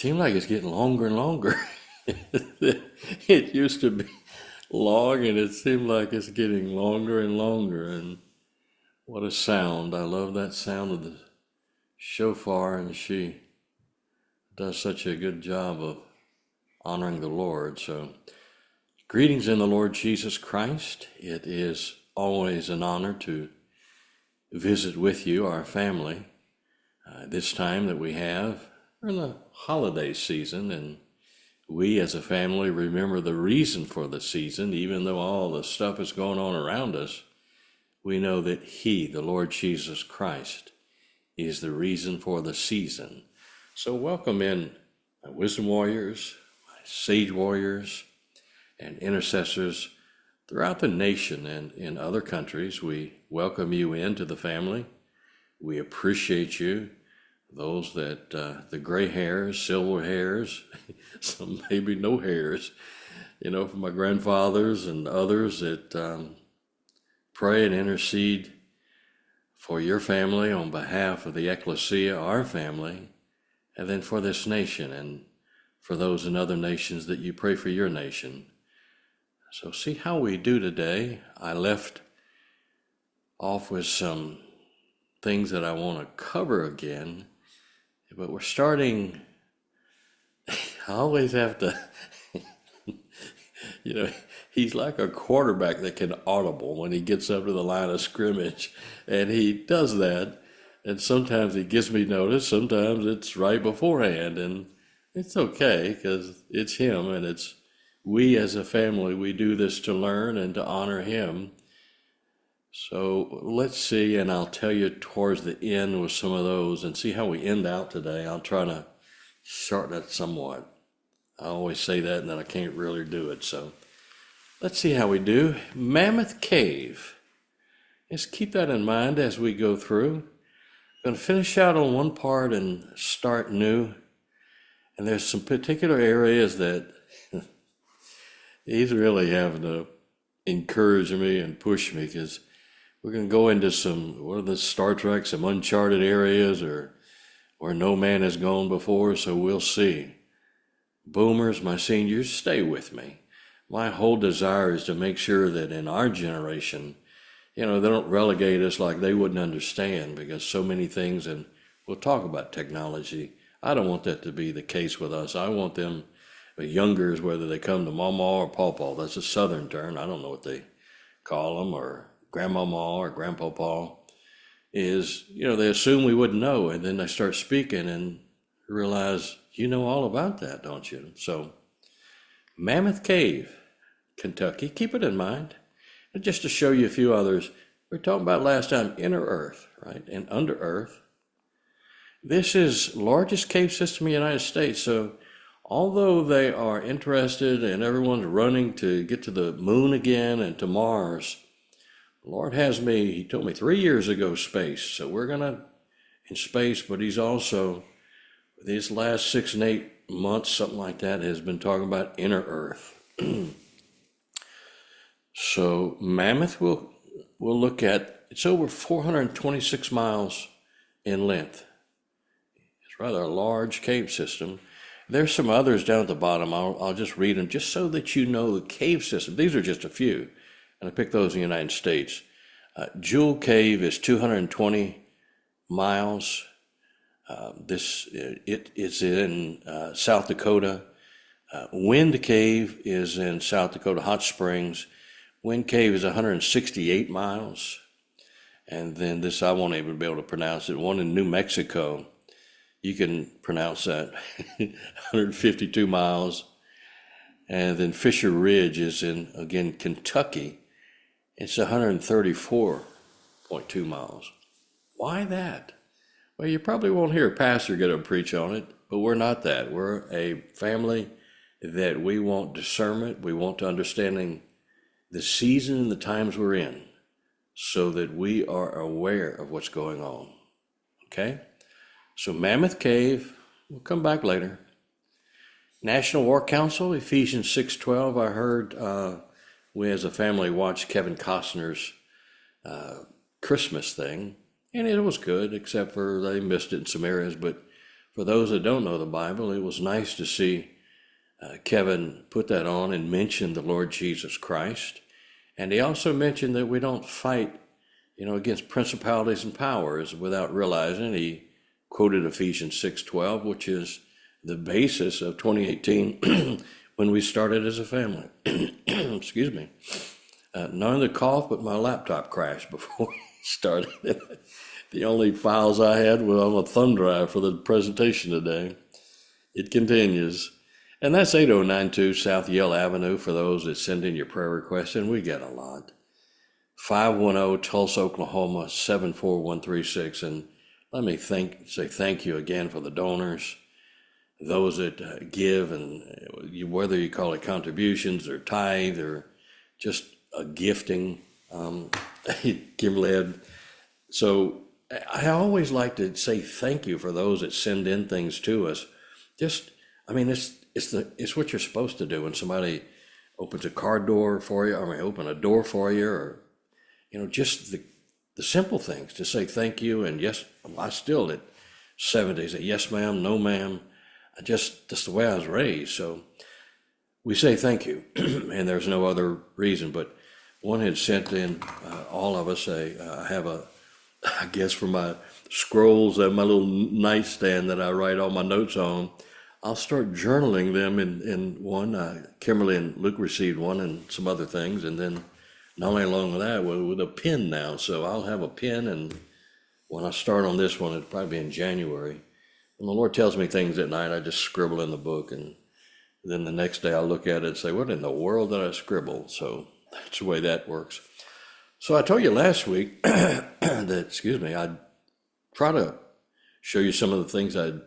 seems like it's getting longer and longer. It used to be long, and it seemed like it's getting longer and longer. And what a sound! I love that sound of the shofar, and she does such a good job of honoring the Lord. So, greetings in the Lord Jesus Christ. It is always an honor to visit with you, our family. This time that we have, we're in the holiday season, and we as a family remember the reason for the season. Even though all the stuff is going on around us, we know that He, the Lord Jesus Christ, is the reason for the season. So welcome in my wisdom warriors, my sage warriors, and intercessors throughout the nation and in other countries. We welcome you into the family. We appreciate you. Those that, the gray hairs, silver hairs, some maybe no hairs, from my grandfathers and others that pray and intercede for your family on behalf of the ecclesia, our family, and then for this nation and for those in other nations that you pray for your nation. So see how we do today. I left off with some things that I want to cover again, but we're starting. I always have to, he's like a quarterback that can audible when he gets up to the line of scrimmage, and he does that. And sometimes he gives me notice, sometimes it's right beforehand, and it's okay because it's him, and it's we as a family, we do this to learn and to honor him. So let's see, and I'll tell you towards the end with some of those and see how we end out today. I'll try to shorten it somewhat. I always say that and then I can't really do it. So let's see how we do. Mammoth Cave. Just keep that in mind as we go through. I'm going to finish out on one part and start new. And there's some particular areas that he's really having to encourage me and push me, because we're going to go into some, what are the Star Trek, some uncharted areas or where no man has gone before, so we'll see. Boomers, my seniors, stay with me. My whole desire is to make sure that in our generation, they don't relegate us like they wouldn't understand, because so many things, and we'll talk about technology. I don't want that to be the case with us. I want them, the youngers, whether they come to mama or pawpaw, that's a southern term, I don't know what they call them, or grandmama or grandpapa, is, they assume we wouldn't know, and then they start speaking and realize, you know all about that, don't you? So, Mammoth Cave, Kentucky, keep it in mind. And just to show you a few others, we were talking about last time, inner earth, right, and under earth. This is largest cave system in the United States, so although they are interested and everyone's running to get to the moon again and to Mars, the Lord has me, he told me 3 years ago, space. So we're in space, but he's also, these last 6 and 8 months, something like that, has been talking about inner earth. So Mammoth we'll look at, it's over 426 miles in length. It's rather a large cave system. There's some others down at the bottom. I'll just read them just so that you know the cave system. These are just a few, and I picked those in the United States. Jewel Cave is 220 miles. It is in South Dakota. Wind Cave is in South Dakota, Hot Springs. Wind Cave is 168 miles. And then this, I won't even be able to pronounce it. One in New Mexico, you can pronounce that, 152 miles. And then Fisher Ridge is in, again, Kentucky. It's 134.2 miles. Why that? Well, you probably won't hear a pastor get up and preach on it, but we're not that. We're a family that we want discernment. We want to understanding the season and the times we're in so that we are aware of what's going on. Okay? So Mammoth Cave, we'll come back later. National War Council, Ephesians 6:12. I heard we as a family watched Kevin Costner's Christmas thing, and it was good, except for they missed it in some areas. But for those that don't know the Bible, it was nice to see Kevin put that on and mention the Lord Jesus Christ. And he also mentioned that we don't fight, against principalities and powers without realizing. He quoted Ephesians 6:12, which is the basis of 2018 when we started as a family. Excuse me. Not the cough, but my laptop crashed before we started. The only files I had were on a thumb drive for the presentation today. It continues. And that's 8092 South Yale Avenue for those that send in your prayer requests, and we get a lot. 510 Tulsa, Oklahoma, 74136. And let me say thank you again for the donors, those that give, and whether you call it contributions or tithe or just a gifting. Kimberly had. So I always like to say thank you for those that send in things to us. It's what you're supposed to do when somebody opens a car door for you, open a door for you, or just the simple things to say thank you. And yes, I still at 70 say yes ma'am, no ma'am. That's the way I was raised. So we say thank you, and there's no other reason. But one had sent in all of us I have I guess for my scrolls and my little nightstand that I write all my notes on. I'll start journaling them in one. Kimberly and Luke received one and some other things. And then not only along with that, with a pen now. So I'll have a pen, and when I start on this one, it'll probably be in January. When the Lord tells me things at night, I just scribble in the book. And then the next day I'll look at it and say, what in the world did I scribble? So that's the way that works. So I told you last week that, I'd try to show you some of the things I'd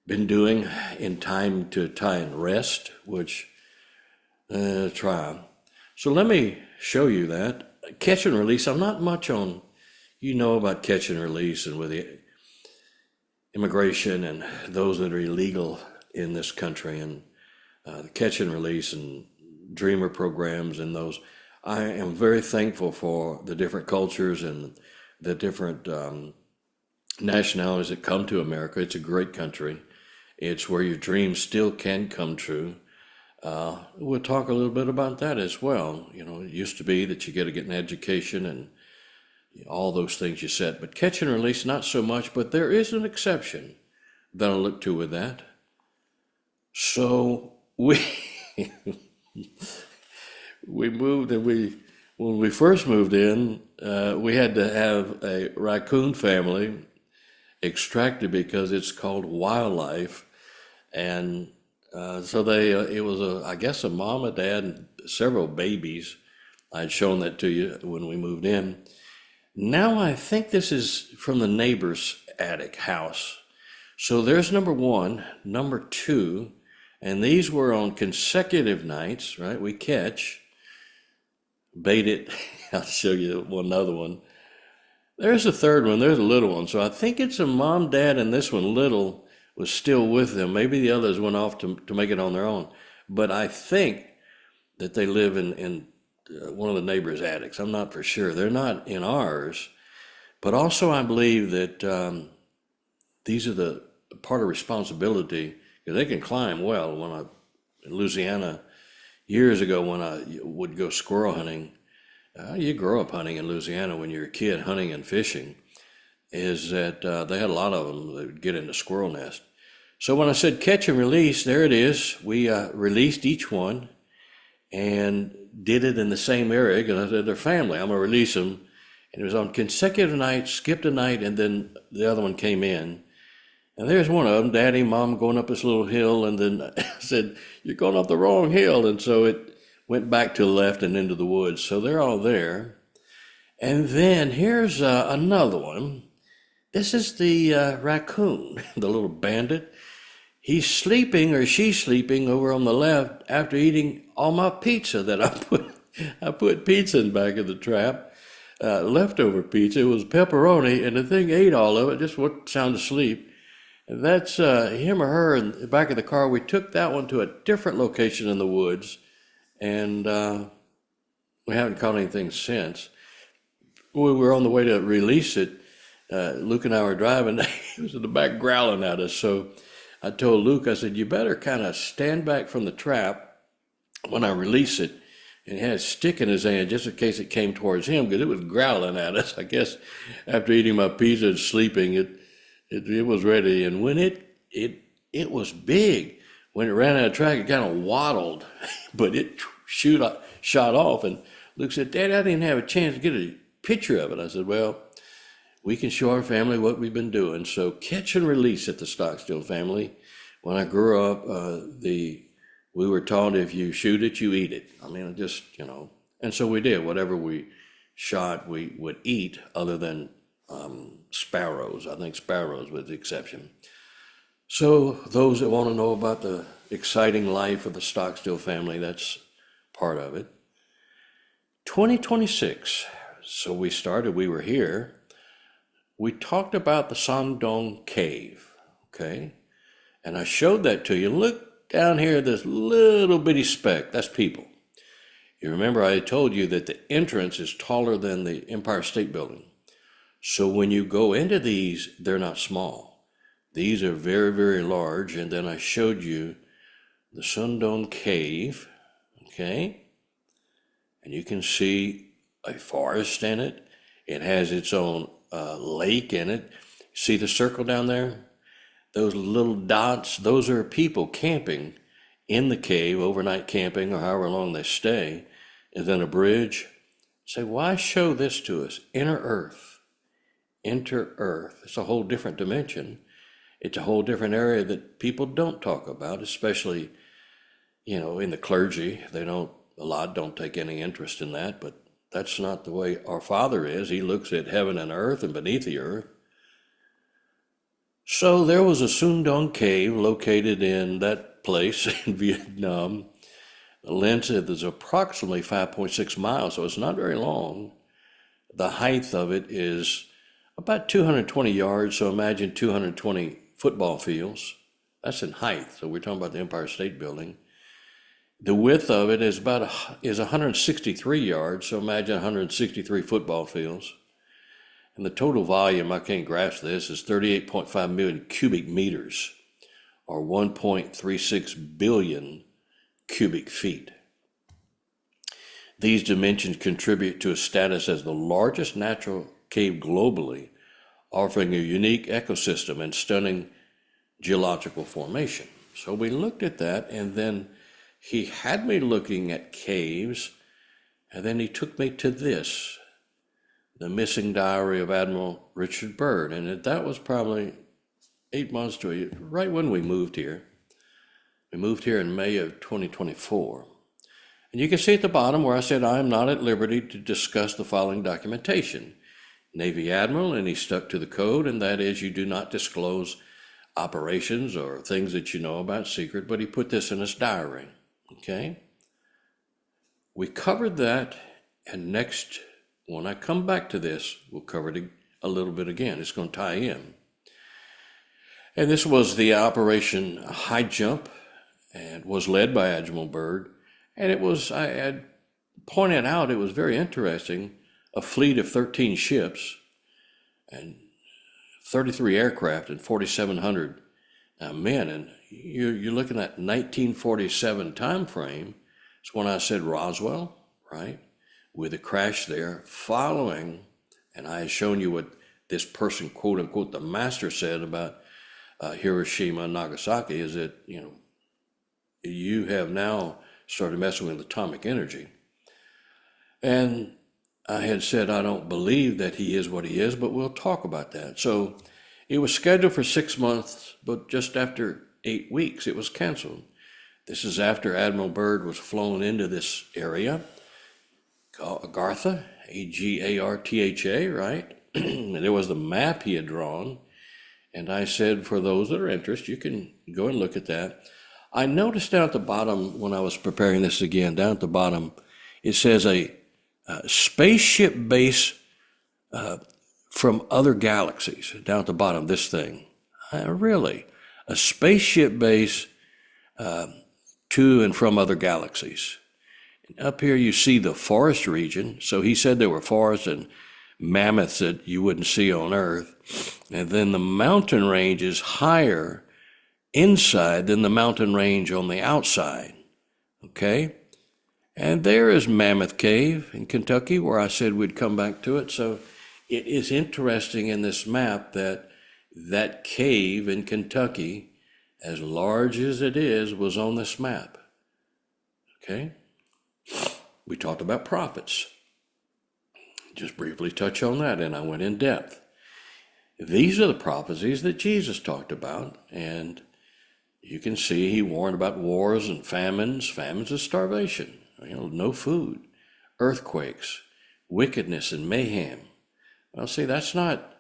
been doing in time to tie and rest, which try. So let me show you that. Catch and release. I'm not much on, about catch and release and with the immigration and those that are illegal in this country, and the catch and release and dreamer programs and those. I am very thankful for the different cultures and the different nationalities that come to America. It's a great country. It's where your dreams still can come true. We'll talk a little bit about that as well. It used to be that you got to get an education and all those things you said, but catch and release, not so much, but there is an exception that I'll look to with that. So we moved, and when we first moved in, we had to have a raccoon family extracted because it's called wildlife. And so it was a mom, a dad, and several babies. I'd shown that to you when we moved in. Now I think this is from the neighbor's attic house. So there's number one, number two, and these were on consecutive nights, right? We catch, bait it. I'll show you another one. There's a third one. There's a little one. So I think it's a mom, dad, and this one, little, was still with them. Maybe the others went off to make it on their own. But I think that they live in one of the neighbors' attics. I'm not for sure. They're not in ours. But also I believe that these are the part of responsibility, because they can climb well. In Louisiana, years ago when I would go squirrel hunting, you grow up hunting in Louisiana when you're a kid, hunting and fishing, is that they had a lot of them that would get in the squirrel nest. So when I said catch and release, there it is. We released each one and did it in the same area, because I said they're family. I'm going to release them. And it was on consecutive nights, skipped a night, and then the other one came in. And there's one of them, Daddy, Mom, going up this little hill, and then I said, you're going up the wrong hill. And so it went back to the left and into the woods. So they're all there. And then here's another one. This is the raccoon, the little bandit. He's sleeping, or she's sleeping, over on the left after eating all my pizza that I put pizza in the back of the trap. Leftover pizza. It was pepperoni, and the thing ate all of it, just went sound asleep. And that's him or her in the back of the car. We took that one to a different location in the woods, and we haven't caught anything since. We were on the way to release it. Luke and I were driving. He was in the back growling at us. So I told Luke, I said, you better kind of stand back from the trap when I release it. And he had a stick in his hand just in case it came towards him because it was growling at us. I guess after eating my pizza and sleeping, it was ready. And when it was big. When it ran out of track, it kind of waddled, but it shot off. And Luke said, Dad, I didn't have a chance to get a picture of it. I said, well, we can show our family what we've been doing. So catch and release at the Stockstill family. When I grew up, we were taught if you shoot it, you eat it. I mean, just, and so we did. Whatever we shot, we would eat other than sparrows. I think sparrows was the exception. So those that want to know about the exciting life of the Stockstill family, that's part of it. 2026. So we were here. We talked about the Sandong Cave, okay? And I showed that to you. Look down here, this little bitty speck, that's people. You remember I told you that the entrance is taller than the Empire State Building. So when you go into these, they're not small. These are very, very large. And then I showed you the Sandong Cave, okay? And you can see a forest in it. It has its own lake in it. See the circle down there? Those little dots, those are people camping in the cave, overnight camping or however long they stay. And then a bridge. Say, why show this to us? Inner Earth. Enter Earth. It's a whole different dimension. It's a whole different area that people don't talk about, especially, in the clergy. A lot don't take any interest in that, but that's not the way our Father is. He looks at heaven and earth and beneath the earth. So there was a Sandong Cave located in that place in Vietnam. The length is approximately 5.6 miles, so it's not very long. The height of it is about 220 yards, so imagine 220 football fields. That's in height, so we're talking about the Empire State Building. The width of it is 163 yards, so imagine 163 football fields. And the total volume, I can't grasp this, is 38.5 million cubic meters, or 1.36 billion cubic feet. These dimensions contribute to a status as the largest natural cave globally, offering a unique ecosystem and stunning geological formation. So we looked at that, and then he had me looking at caves, and then he took me to this, the missing diary of Admiral Richard Byrd. And that was probably 8 months to right when we moved here. We moved here in May of 2024. And you can see at the bottom where I said, I am not at liberty to discuss the following documentation. Navy Admiral, and he stuck to the code, and that is you do not disclose operations or things that you know about secret, but he put this in his diary, okay? We covered that, and next, when I come back to this, we'll cover it a little bit again. It's going to tie in. And this was the Operation Highjump, and was led by Admiral Byrd, and it was, I had pointed out, it was very interesting, a fleet of 13 ships and 33 aircraft and 4,700 men. And you're looking at 1947 time frame. It's when I said Roswell, right? With a crash there following, and I had shown you what this person, quote unquote, the master said about Hiroshima and Nagasaki, is that, you have now started messing with atomic energy. And I had said, I don't believe that he is what he is, but we'll talk about that. So it was scheduled for 6 months, but just after 8 weeks, it was canceled. This is after Admiral Byrd was flown into this area called Agartha, Agartha, right? And there was the map he had drawn. And I said, for those that are interested, you can go and look at that. I noticed down at the bottom, when I was preparing this again, down at the bottom, it says a spaceship base from other galaxies. Down at the bottom, this thing. Really? A spaceship base to and from other galaxies. And up here you see the forest region. So he said there were forests, and mammoths that you wouldn't see on Earth. And then the mountain range is higher inside than the mountain range on the outside. Okay? And there is Mammoth Cave in Kentucky, where I said we'd come back to it. So it is interesting in this map that that cave in Kentucky, as large as it is, was on this map. Okay? We talked about prophets. Just briefly touch on that, and I went in depth. These are the prophecies that Jesus talked about, and you can see he warned about wars and famines. Famines is starvation, no food, earthquakes, wickedness and mayhem. Well, see, that's not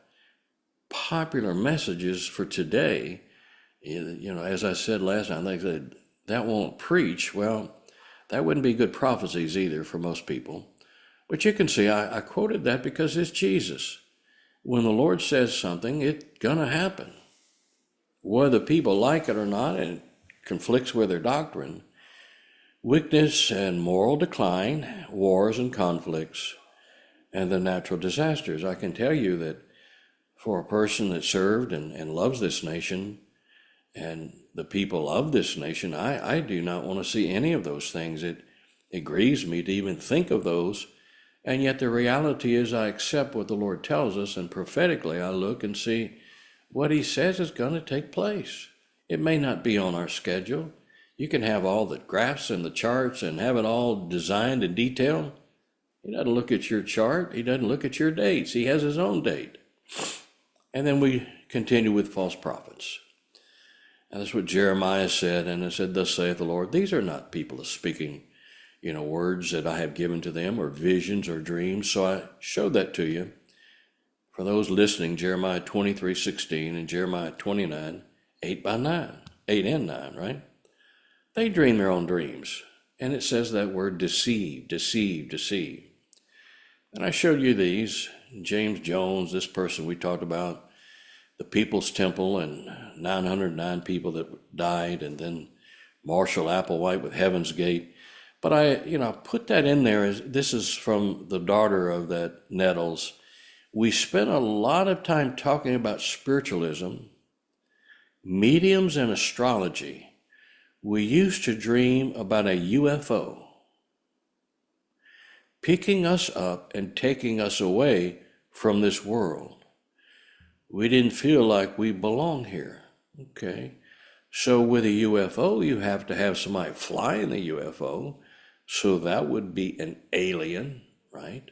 popular messages for today. As I said last time, they said that won't preach. Well, that wouldn't be good prophecies either for most people. But you can see I quoted that because it's Jesus. When the Lord says something, it's going to happen. Whether people like it or not, and it conflicts with their doctrine. Weakness and moral decline, wars and conflicts, and the natural disasters. I can tell you that for a person that served and loves this nation and the people of this nation, I do not want to see any of those things. It grieves me to even think of those. And yet the reality is I accept what the Lord tells us, and prophetically I look and see what he says is going to take place. It may not be on our schedule. You can have all the graphs and the charts and have it all designed in detail. He doesn't look at your chart. He doesn't look at your dates. He has his own date. And then we continue with false prophets. And that's what Jeremiah said. And it said, thus saith the Lord. These are not people speaking words that I have given to them, or visions or dreams. So I showed that to you. For those listening, Jeremiah 23:16 and Jeremiah 29, 8 and 9, right? They dream their own dreams. And it says that word deceive, deceive, deceive. And I showed you these. James Jones, this person we talked about, the People's Temple and 909 people that died, and then Marshall Applewhite with Heaven's Gate. But I put that in there. This is from the daughter of that Nettles. We spent a lot of time talking about spiritualism, mediums, and astrology. We used to dream about a UFO picking us up and taking us away from this world. We didn't feel like we belong here. Okay. So with a UFO, you have to have somebody fly in the UFO. So that would be an alien, right?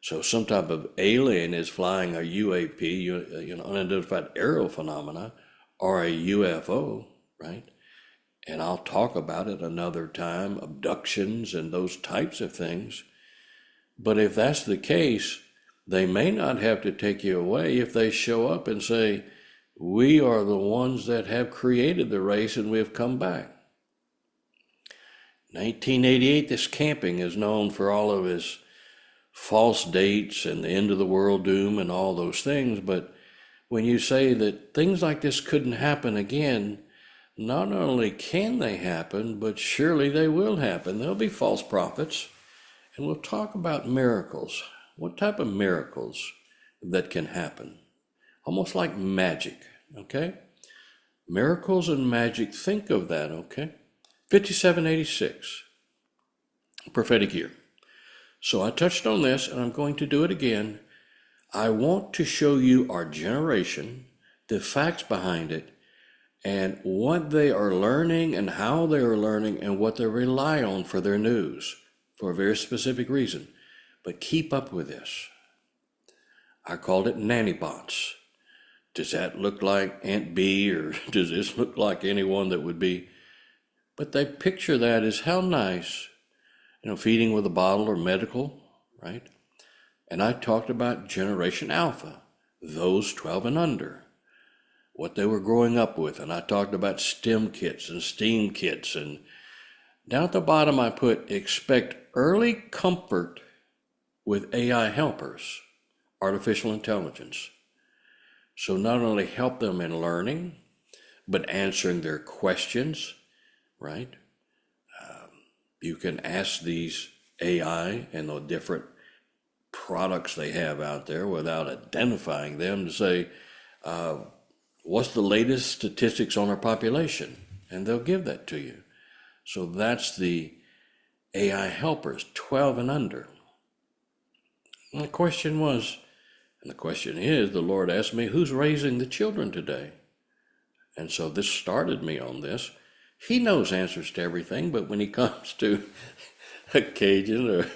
So some type of alien is flying a UAP, unidentified aerial phenomena, or a UFO, right? And I'll talk about it another time, abductions and those types of things. But if that's the case, they may not have to take you away if they show up and say, we are the ones that have created the race and we have come back. 1988, this camping is known for all of his false dates and the end of the world doom and all those things. But when you say that things like this couldn't happen again, not only can they happen, but surely they will happen. There'll be false prophets. And we'll talk about miracles. What type of miracles that can happen? Almost like magic, okay? Miracles and magic, think of that, okay? 5786, prophetic year. So I touched on this, and I'm going to do it again. I want to show you our generation, the facts behind it, and what they are learning and how they are learning and what they rely on for their news for a very specific reason. But keep up with this. I called it Nannybots. Does that look like Aunt B, or does this look like anyone that would be? But they picture that as how nice, feeding with a bottle or medical, right? And I talked about Generation Alpha, those 12 and under, what they were growing up with. And I talked about STEM kits and STEAM kits. And down at the bottom, I put, expect early comfort with AI helpers, artificial intelligence. So not only help them in learning, but answering their questions, right? You can ask these AI and the different products they have out there without identifying them to say, what's the latest statistics on our population? And they'll give that to you. So that's the AI helpers, 12 and under. And the question is, the Lord asked me, who's raising the children today? And so this started me on this. He knows answers to everything, but when he comes to a Cajun or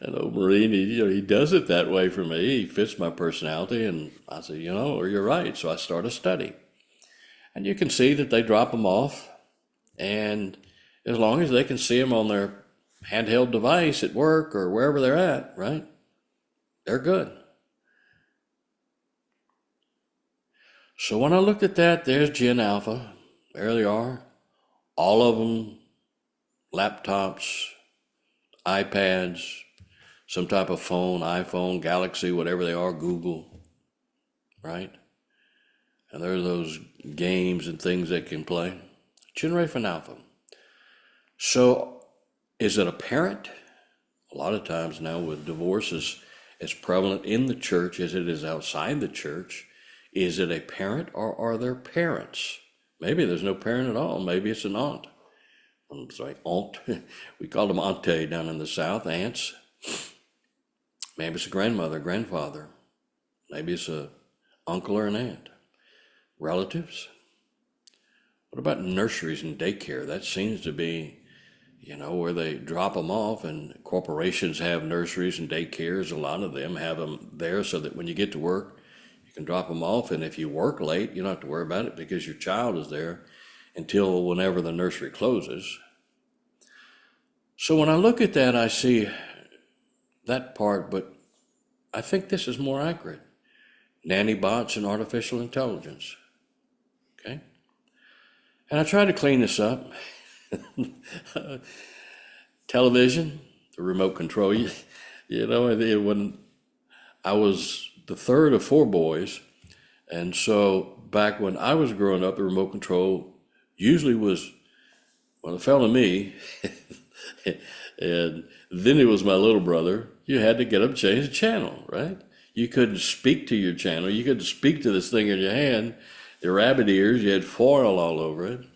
an old Marine, he does it that way for me. He fits my personality, and I said, or you're right. So I start a study. And you can see that they drop them off, and as long as they can see them on their handheld device at work or wherever they're at, right, they're good. So when I looked at that, there's Gen Alpha. There they are. All of them, laptops, iPads, some type of phone, iPhone, Galaxy, whatever they are, Google, right? And there are those games and things they can play. Generation Alpha. So is it a parent? A lot of times now with divorces, as prevalent in the church as it is outside the church. Is it a parent or are there parents? Maybe there's no parent at all. Maybe it's an aunt. I'm sorry, aunt. We call them auntie down in the South, aunts. Maybe it's a grandmother, grandfather. Maybe it's a uncle or an aunt. Relatives. What about nurseries and daycare? That seems to be, where they drop them off, and corporations have nurseries and daycares. A lot of them have them there so that when you get to work, you can drop them off, and if you work late, you don't have to worry about it because your child is there until whenever the nursery closes. So when I look at that, I see that part, but I think this is more accurate. Nannybots and artificial intelligence. Okay? And I try to clean this up. Television, the remote control. When I was the third of four boys, and so back when I was growing up, the remote control usually was, it fell to me, and then it was my little brother. You had to get up and change the channel, right? You couldn't speak to your channel. You couldn't speak to this thing in your hand. The rabbit ears, you had foil all over it.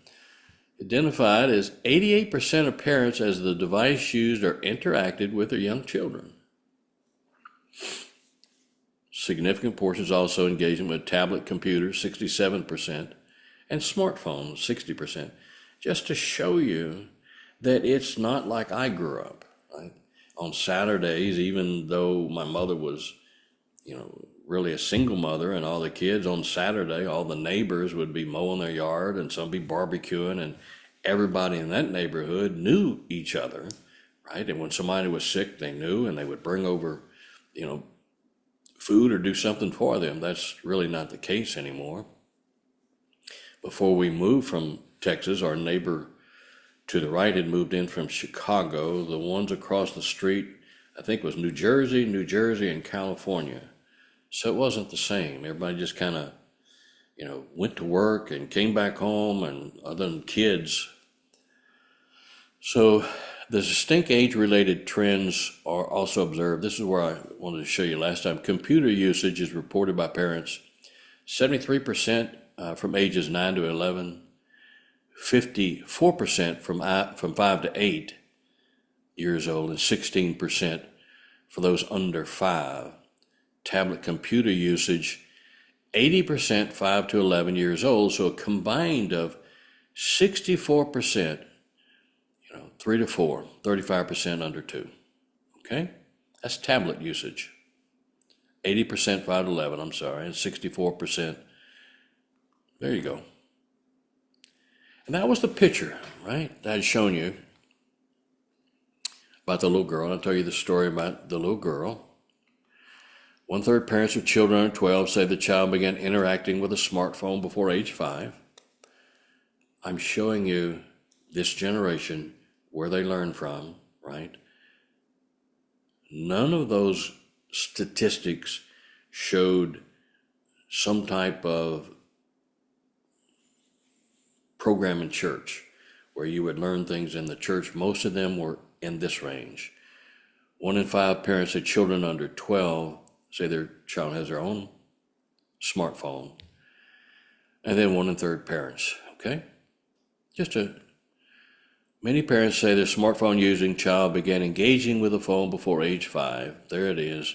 Identified as 88% of parents as the device used or interacted with their young children. Significant portions also engaging with tablet computers, 67%, and smartphones, 60%, just to show you that it's not like I grew up. Right? On Saturdays, even though my mother was, really a single mother, and all the kids on Saturday, all the neighbors would be mowing their yard and some be barbecuing, and everybody in that neighborhood knew each other, right? And when somebody was sick, they knew, and they would bring over, food or do something for them. That's really not the case anymore. Before we moved from Texas, our neighbor to the right had moved in from Chicago. The ones across the street, I think, was New Jersey, and California. So it wasn't the same. Everybody just kind of, went to work and came back home, and other than kids. So the distinct age-related trends are also observed. This is where I wanted to show you last time. Computer usage is reported by parents, 73% from ages 9 to 11, 54% from 5 to 8 years old, and 16% for those under 5. Tablet computer usage, 80% 5 to 11 years old, so a combined of 64%, 3 to 4, 35% under 2. Okay? That's tablet usage. 80% 5 to 11, and 64%. There you go. And that was the picture, right, that I had shown you about the little girl. I'll tell you the story about the little girl. 1/3 parents of children under 12 say the child began interacting with a smartphone before age 5. I'm showing you this generation, where they learn from, right? None of those statistics showed some type of program in church where you would learn things in the church. Most of them were in this range. 1 in 5 parents of children under 12 say their child has their own smartphone. And then 1 in 3 parents, okay? Many parents say their smartphone using child began engaging with the phone before age 5. There it is.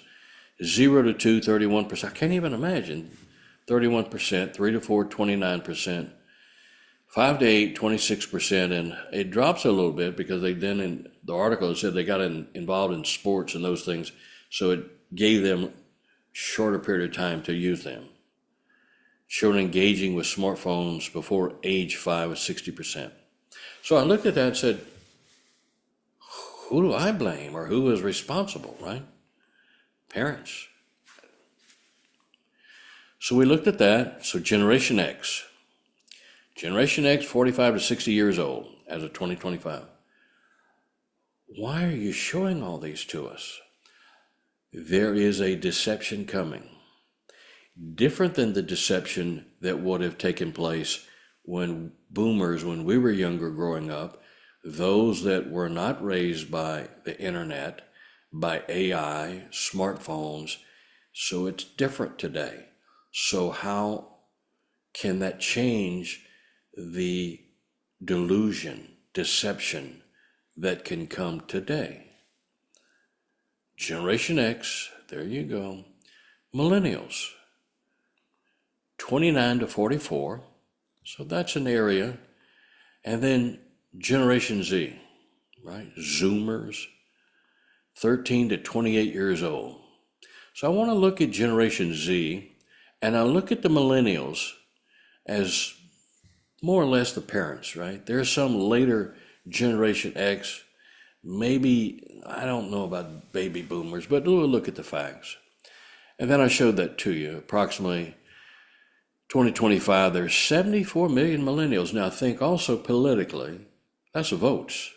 0 to 2, 31%. I can't even imagine. 31%, 3 to 4, 29%, 5 to 8, 26%. And it drops a little bit because they then, in the article, it said they got involved in sports and those things. So it gave them shorter period of time to use them. Children engaging with smartphones before age 5 was 60%. So I looked at that and said, who do I blame, or who is responsible, right? Parents. So we looked at that. So Generation X. Generation X, 45 to 60 years old as of 2025. Why are you showing all these to us? There is a deception coming. Different than the deception that would have taken place when boomers, when we were younger growing up, those that were not raised by the internet, by AI, smartphones. So it's different today. So how can that change the delusion, deception that can come today? Generation X, there you go. Millennials, 29 to 44. So that's an area. And then Generation Z, right? Zoomers, 13 to 28 years old. So I want to look at Generation Z, and I look at the millennials as more or less the parents, right? There's some later Generation X, maybe, I don't know about baby boomers, but we'll look at the facts. And then I showed that to you, approximately 2025, there's 74 million millennials. Now think also politically, that's votes.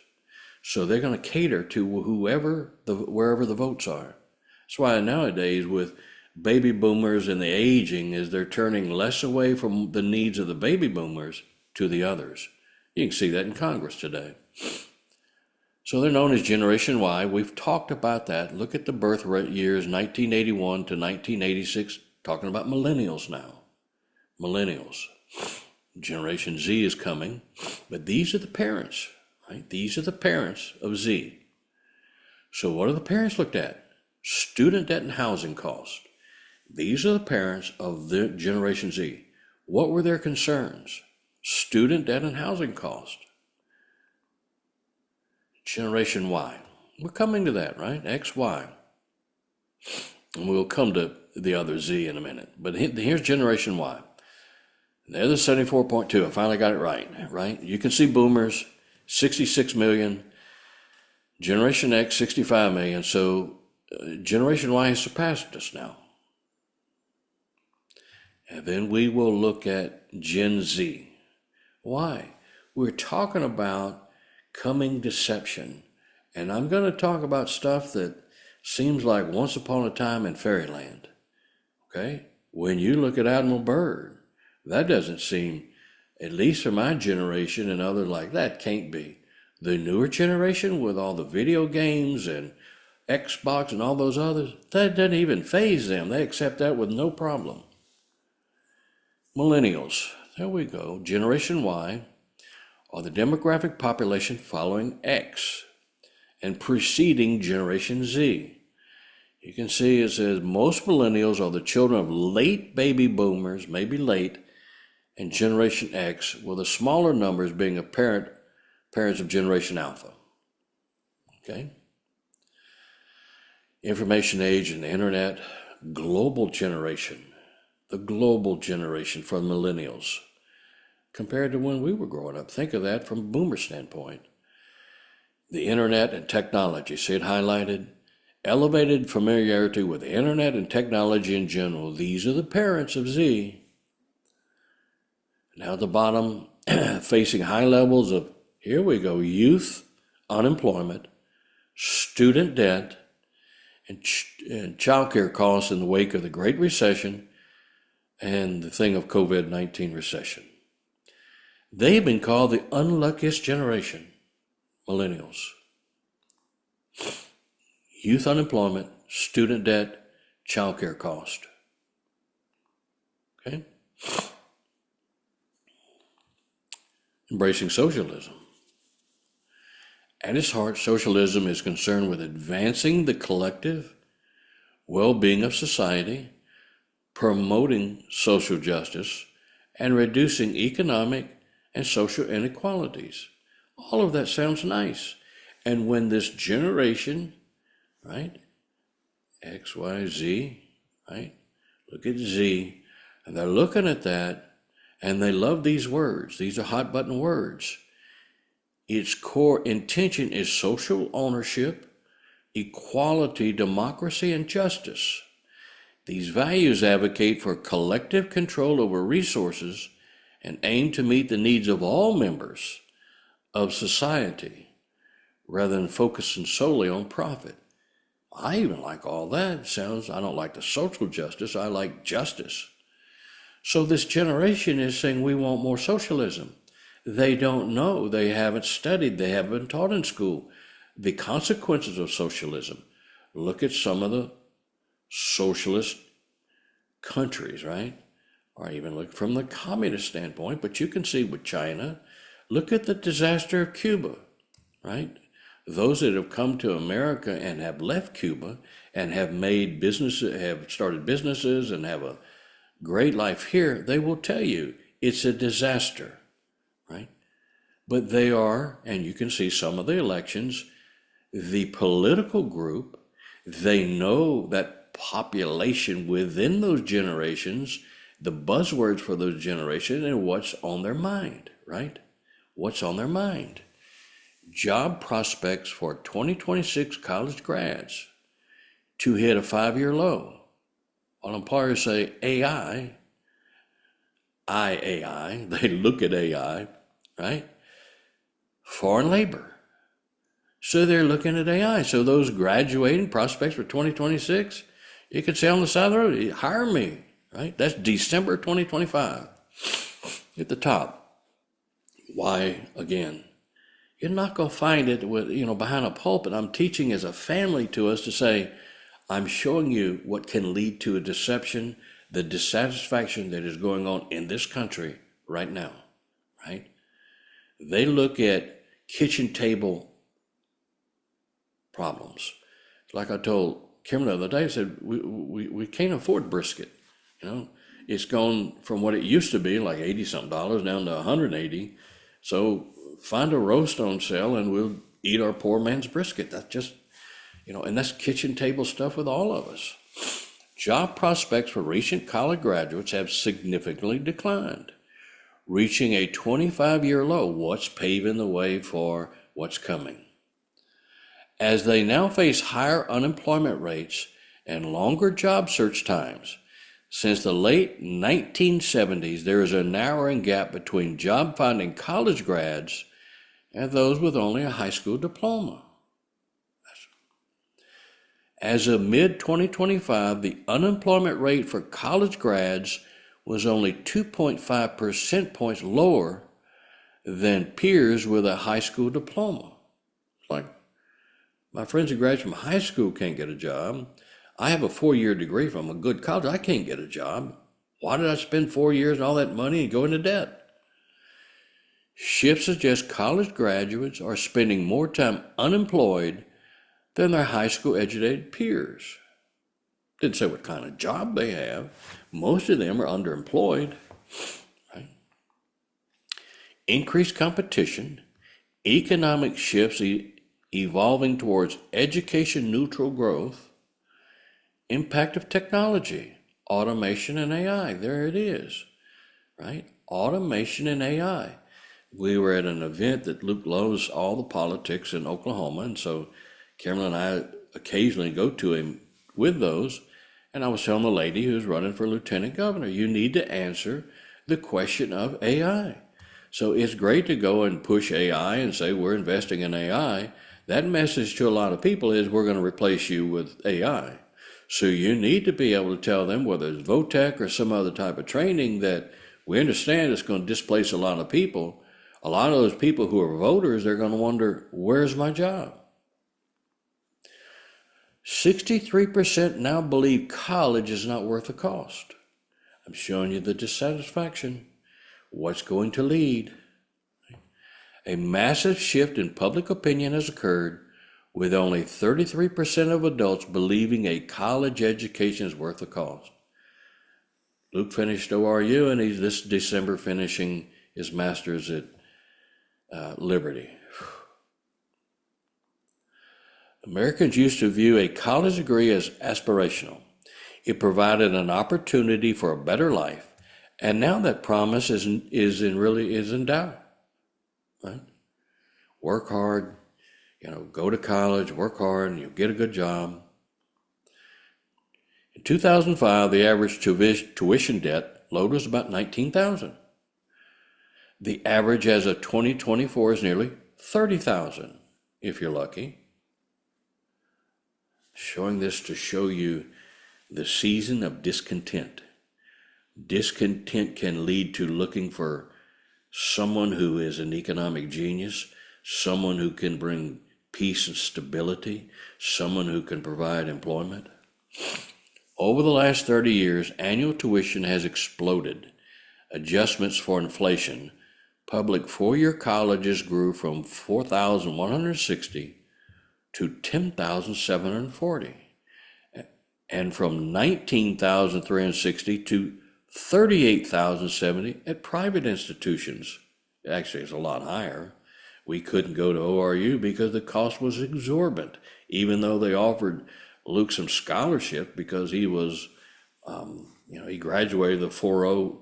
So they're going to cater to wherever the votes are. That's why nowadays with baby boomers and the aging is they're turning less away from the needs of the baby boomers to the others. You can see that in Congress today. So they're known as Generation Y. We've talked about that. Look at the birth rate years, 1981 to 1986, talking about millennials now. Millennials. Generation Z is coming, but these are the parents, right? These are the parents of Z. So what are the parents looked at? Student debt and housing costs. These are the parents of the Generation Z. What were their concerns? Student debt and housing cost. Generation Y. We're coming to that, right? X, Y. And we'll come to the other Z in a minute. But here's Generation Y. They're the 74.2. I finally got it right? You can see boomers, 66 million. Generation X, 65 million. So Generation Y has surpassed us now. And then we will look at Gen Z. Why? We're talking about coming deception. And I'm going to talk about stuff that seems like once upon a time in fairyland. Okay? When you look at Admiral Byrd, that doesn't seem, at least for my generation and others like that, can't be. The newer generation with all the video games and Xbox and all those others, that doesn't even faze them. They accept that with no problem. Millennials, there we go. Generation Y are the demographic population following X and preceding Generation Z. You can see it says most millennials are the children of late baby boomers, maybe late, and Generation X, with the smaller numbers being parents of Generation Alpha. Okay? Information age and the internet, global generation, the global generation for millennials, compared to when we were growing up. Think of that from a boomer standpoint. The internet and technology, see it highlighted? Elevated familiarity with the internet and technology in general. These are the parents of Z. Now at the bottom, facing high levels of, here we go, youth unemployment, student debt, and childcare costs in the wake of the Great Recession and the thing of COVID-19 recession. They've been called the unluckiest generation, millennials. youth unemployment, student debt, childcare cost. Okay? Embracing socialism. At its heart, socialism is concerned with advancing the collective well-being of society, promoting social justice, and reducing economic and social inequalities. All of that sounds nice. And when this generation, right, X, Y, Z, right, look at Z, and they're looking at that, and they love these words. These are hot button words. Its core intention is social ownership, equality, democracy, and justice. These values advocate for collective control over resources and aim to meet the needs of all members of society rather than focusing solely on profit. I even like all that. I don't like the social justice, I like justice. So this generation is saying we want more socialism. They don't know, they haven't studied, they haven't been taught in school the consequences of socialism. Look at some of the socialist countries, right? Or even look from the communist standpoint, but you can see with China, look at the disaster of Cuba, right? Those that have come to America and have left Cuba and have made businesses, have started businesses and have a great life here, they will tell you it's a disaster, right? But they are, and you can see some of the elections, the political group, they know that population within those generations, the buzzwords for those generations, and what's on their mind, right? What's on their mind? Job prospects for 2026 college grads to hit a 5-year low. While employers say AI, they look at AI, right? Foreign labor. So they're looking at AI. So those graduating prospects for 2026, you could say on the side of the road, hire me, right? That's December 2025 at the top. Why, again? You're not going to find it with, behind a pulpit. I'm teaching as a family to us to say, I'm showing you what can lead to a deception, the dissatisfaction that is going on in this country right now, right? They look at kitchen table problems. Like I told Kim the other day, I said, we can't afford brisket. It's gone from what it used to be, like $80-something down to $180. So find a roast on sale and we'll eat our poor man's brisket. That's just, and that's kitchen table stuff with all of us. Job prospects for recent college graduates have significantly declined, reaching a 25-year low. What's paving the way for what's coming? As they now face higher unemployment rates and longer job search times. Since the late 1970s, there is a narrowing gap between job-finding college grads and those with only a high school diploma. As of mid-2025, the unemployment rate for college grads was only 2.5 percentage points lower than peers with a high school diploma. It's like, my friends who graduate from high school can't get a job. I have a 4-year degree from a good college. I can't get a job. Why did I spend 4 years and all that money and go into debt? Shifts suggest college graduates are spending more time unemployed than their high school educated peers. Didn't say what kind of job they have. Most of them are underemployed. Right? Increased competition, economic shifts evolving towards education neutral growth, impact of technology, automation and AI. There it is, right? Automation and AI. We were at an event that Luke loves all the politics in Oklahoma, and so Cameron and I occasionally go to him with those, and I was telling the lady who's running for lieutenant governor, you need to answer the question of AI. So it's great to go and push AI and say we're investing in AI. That message to a lot of people is we're going to replace you with AI. So you need to be able to tell them, whether it's VOTEC or some other type of training, that we understand it's going to displace a lot of people. A lot of those people who are voters, they're going to wonder, where's my job? 63% now believe college is not worth the cost. I'm showing you the dissatisfaction. What's going to lead? A massive shift in public opinion has occurred, with only 33% of adults believing a college education is worth the cost. Luke finished ORU, and he's this December finishing his master's at Liberty. Americans used to view a college degree as aspirational. It provided an opportunity for a better life, and now that promise is in doubt. Right? Work hard, go to college, work hard, and you'll get a good job. In 2005, the average tuition debt load was about $19,000. The average as of 2024 is nearly $30,000, if you're lucky. Showing this to show you the season of discontent. Discontent can lead to looking for someone who is an economic genius, someone who can bring peace and stability, someone who can provide employment. Over the last 30 years, annual tuition has exploded. Adjustments for inflation. Public four-year colleges grew from 4,160 to 10,740, and from 19,360 to 38,070 at private institutions. Actually, it's a lot higher. We couldn't go to ORU because the cost was exorbitant, even though they offered Luke some scholarship because he was, he graduated the 4.0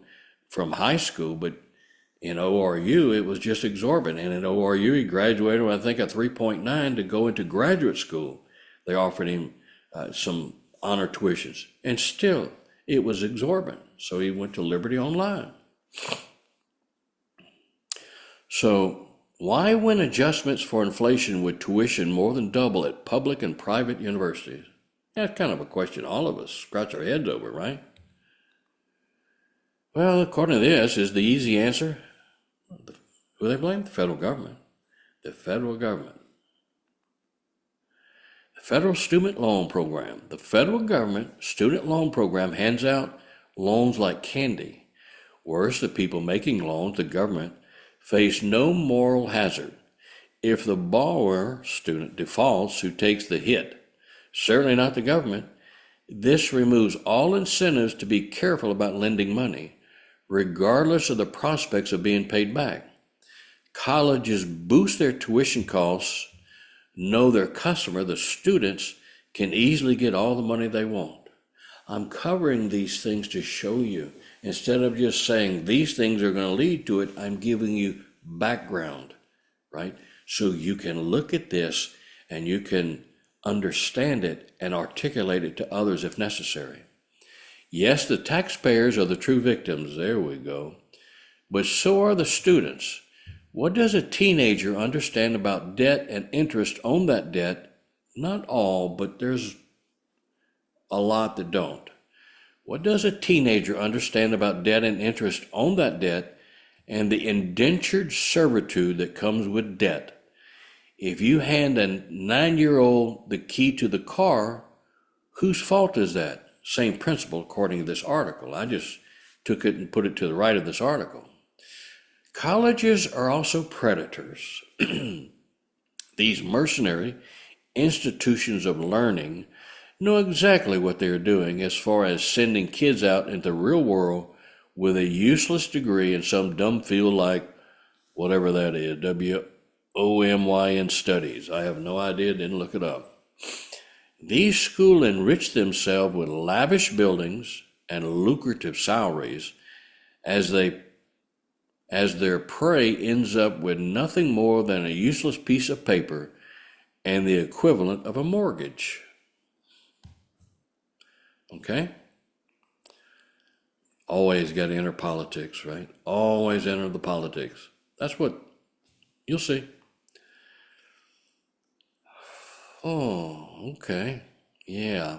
from high school, but in ORU, it was just exorbitant. And in ORU, he graduated with, I think, a 3.9 to go into graduate school. They offered him some honor tuitions, and still it was exorbitant. So he went to Liberty Online. So why, when adjustments for inflation would tuition more than double at public and private universities? That's kind of a question all of us scratch our heads over, right? Well, according to this, is the easy answer. Who they blame? The federal government. The federal government. The federal student loan program. The federal government student loan program hands out loans like candy. Worse, the people making loans, the government, face no moral hazard. If the borrower, student, defaults, who takes the hit? Certainly not the government. This removes all incentives to be careful about lending money, regardless of the prospects of being paid back. Colleges boost their tuition costs, know their customer, the students, can easily get all the money they want. I'm covering these things to show you. Instead of just saying these things are going to lead to it, I'm giving you background, right? So you can look at this and you can understand it and articulate it to others if necessary. Yes, the taxpayers are the true victims. There we go. But so are the students. What does a teenager understand about debt and interest on that debt? Not all, but there's a lot that don't. What does a teenager understand about debt and interest on that debt and the indentured servitude that comes with debt? If you hand a 9-year-old the key to the car, whose fault is that? Same principle according to this article. I just took it and put it to the right of this article. Colleges are also predators. These mercenary institutions of learning know exactly what they are doing as far as sending kids out into the real world with a useless degree in some dumb field like whatever that is, WOMY studies. I have no idea, didn't look it up. These schools enrich themselves with lavish buildings and lucrative salaries as their prey ends up with nothing more than a useless piece of paper and the equivalent of a mortgage. Okay? Always got to enter politics, right? Always enter the politics. That's what you'll see. Oh, okay. Yeah.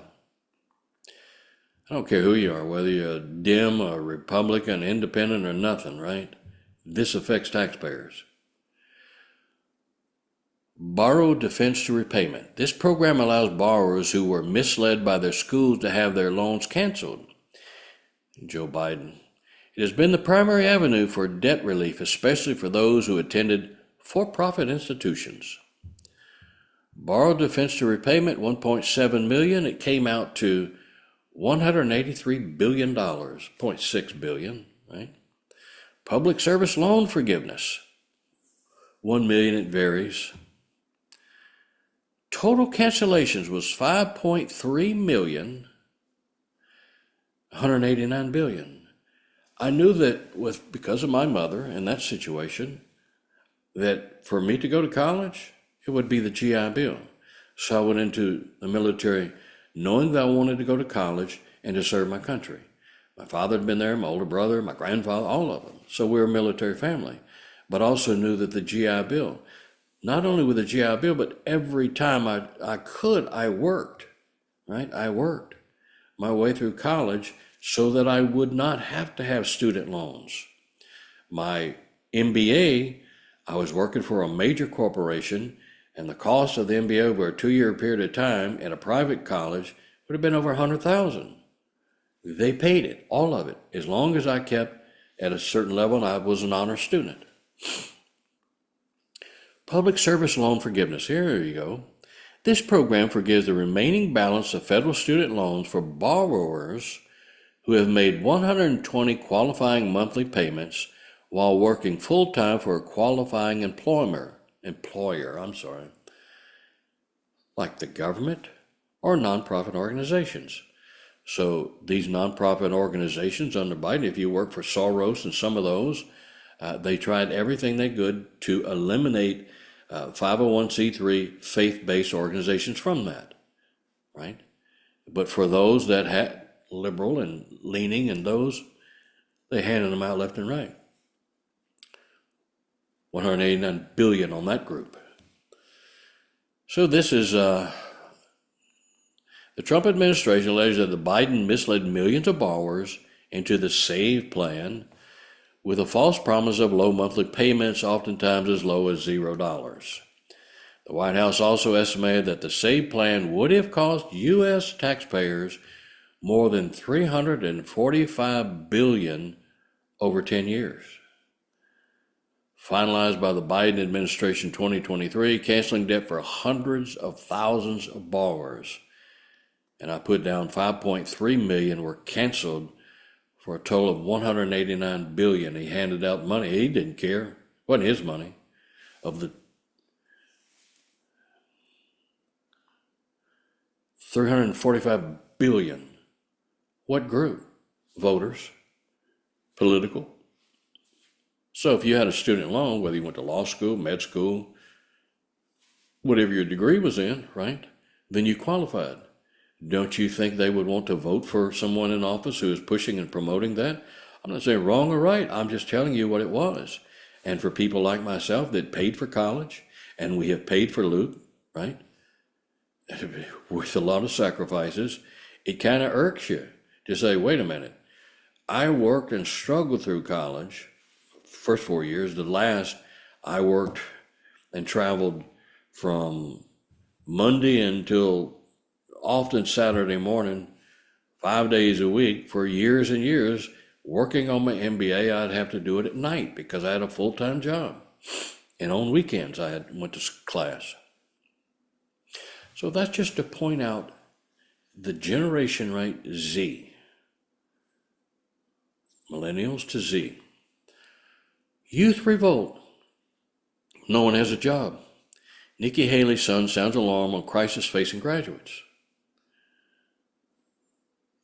I don't care who you are, whether you're a Dem, a Republican, Independent, or nothing, right? This affects taxpayers. Borrow defense to repayment. This program allows borrowers who were misled by their schools to have their loans canceled. Joe Biden. It has been the primary avenue for debt relief, especially for those who attended for-profit institutions. Borrow defense to repayment, $1.7 million. It came out to $183 billion, $0.6 billion, right? Public service loan forgiveness, $1 million, it varies. Total cancellations was 5.3 million, 189 billion. I knew that because of my mother and that situation, that for me to go to college, it would be the GI Bill. So I went into the military knowing that I wanted to go to college and to serve my country. My father had been there, my older brother, my grandfather, all of them. So we were a military family, but also knew that the GI Bill, not only with the GI Bill, but every time I could, I worked, right? I worked my way through college so that I would not have to have student loans. My MBA, I was working for a major corporation, and the cost of the MBA over a 2-year period of time in a private college would have been over $100,000. They paid it, all of it, as long as I kept at a certain level and I was an honor student. Public service loan forgiveness. Here you go. This program forgives the remaining balance of federal student loans for borrowers who have made 120 qualifying monthly payments while working full-time for a qualifying employer, like the government or nonprofit organizations. So these nonprofit organizations under Biden, if you work for Soros and some of those, they tried everything they could to eliminate 501c3 faith-based organizations from that, right? But for those that had liberal and leaning and those, they handed them out left and right. 189 billion on that group. So this is the Trump administration alleges that the Biden misled millions of borrowers into the SAVE plan with a false promise of low monthly payments, oftentimes as low as $0. The White House also estimated that the SAVE plan would have cost U.S. taxpayers more than $345 billion over 10 years. Finalized by the Biden administration 2023, canceling debt for hundreds of thousands of borrowers. And I put down 5.3 million were canceled for a total of 189 billion. He handed out money. He didn't care. It wasn't his money. Of the 345 billion. What group? Voters. Political. So if you had a student loan, whether you went to law school, med school, whatever your degree was in, right? Then you qualified. Don't you think they would want to vote for someone in office who is pushing and promoting that? I'm not saying wrong or right. I'm just telling you what it was. And for people like myself that paid for college, and we have paid for Luke, right? With a lot of sacrifices, it kind of irks you to say, wait a minute. I worked and struggled through college, first 4 years. The last, I worked and traveled from Monday until often Saturday morning, 5 days a week for years and years. Working on my MBA, I'd have to do it at night because I had a full-time job. And on weekends, I went to class. So that's just to point out the generation, right, Z. Millennials to Z. Youth revolt. No one has a job. Nikki Haley's son sounds alarm on crisis facing graduates.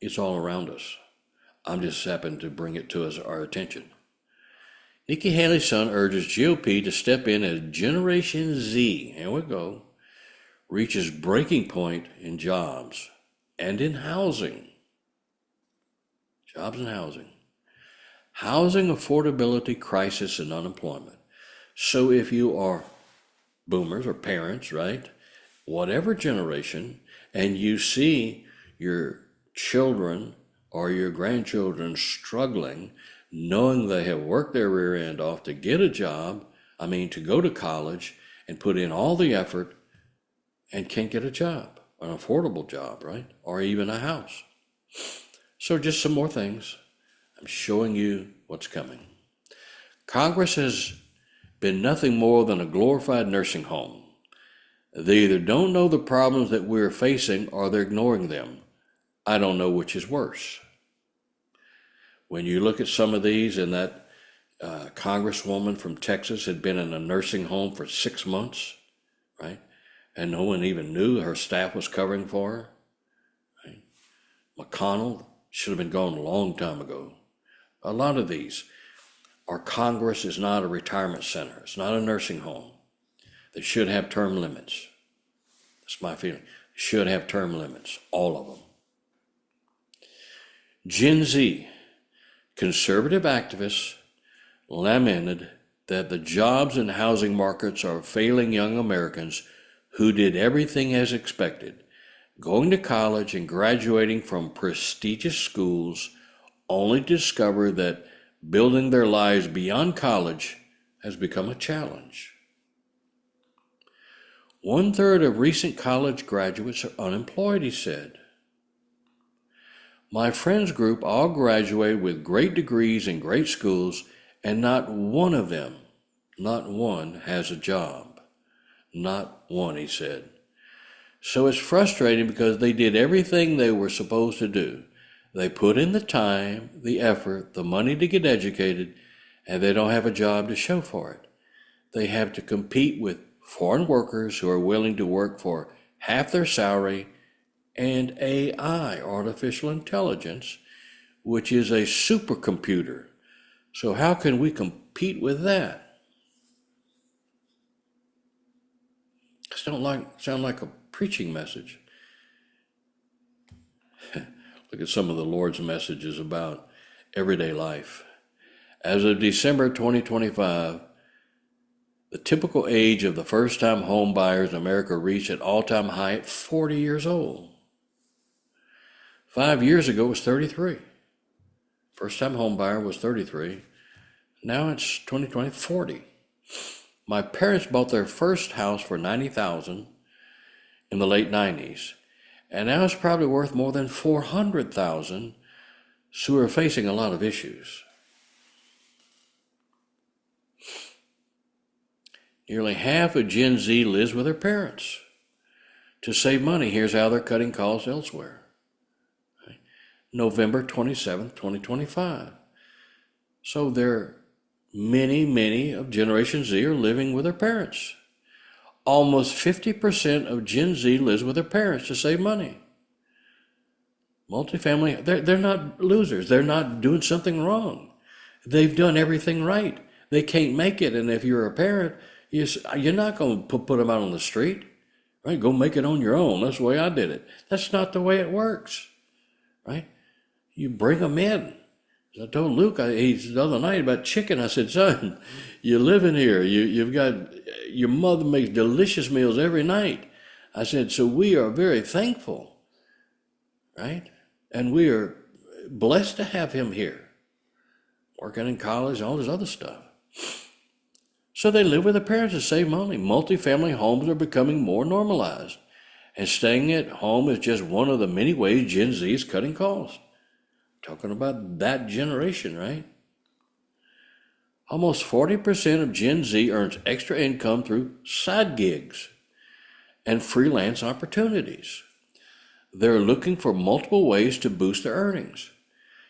It's all around us. I'm just happened to bring it to our attention. Nikki Haley's son urges GOP to step in as Generation Z, here we go, reaches breaking point in jobs and in housing. Jobs and housing. Housing affordability crisis and unemployment. So if you are boomers or parents, right, whatever generation, and you see your children or your grandchildren struggling, knowing they have worked their rear end off to get a job, to go to college and put in all the effort and can't get a job, an affordable job, right? Or even a house. So just some more things. I'm showing you what's coming. Congress has been nothing more than a glorified nursing home. They either don't know the problems that we're facing or they're ignoring them. I don't know which is worse. When you look at some of these, and that congresswoman from Texas had been in a nursing home for 6 months, right? And no one even knew her staff was covering for her. Right? McConnell should have been gone a long time ago. A lot of these. Our Congress is not a retirement center. It's not a nursing home. They should have term limits. That's my feeling. Should have term limits, all of them. Gen Z, conservative activists, lamented that the jobs and housing markets are failing young Americans who did everything as expected, going to college and graduating from prestigious schools, only to discover that building their lives beyond college has become a challenge. 1/3 of recent college graduates are unemployed, he said. My friends group all graduated with great degrees in great schools, and not one of them, not one, has a job. Not one, he said. So it's frustrating because they did everything they were supposed to do. They put in the time, the effort, the money to get educated, and they don't have a job to show for it. They have to compete with foreign workers who are willing to work for half their salary, and AI, artificial intelligence, which is a supercomputer. So how can we compete with that? This don't sound like a preaching message. Look at some of the Lord's messages about everyday life. As of December 2025, the typical age of the first-time home buyers in America reached an all-time high at 40 years old. 5 years ago it was 33. First-time home buyer was 33. Now it's 2020, 40. My parents bought their first house for $90,000 in the late 90s. And now it's probably worth more than $400,000, so we're facing a lot of issues. Nearly half of Gen Z lives with their parents. To save money, here's how they're cutting costs elsewhere. November 27th, 2025. So many of Generation Z are living with their parents. Almost 50% of Gen Z lives with their parents to save money. Multifamily, they're not losers. They're not doing something wrong. They've done everything right. They can't make it, and if you're a parent, you're not going to put them out on the street. Right? Go make it on your own. That's the way I did it. That's not the way it works. Right? You bring them in. I told Luke the other night about chicken. I said, son, you live in here. You've got, your mother makes delicious meals every night. I said, so we are very thankful, right? And we are blessed to have him here, working in college and all this other stuff. So they live with their parents to save money. Multifamily homes are becoming more normalized. And staying at home is just one of the many ways Gen Z is cutting costs. Talking about that generation, right? Almost 40% of Gen Z earns extra income through side gigs and freelance opportunities. They're looking for multiple ways to boost their earnings.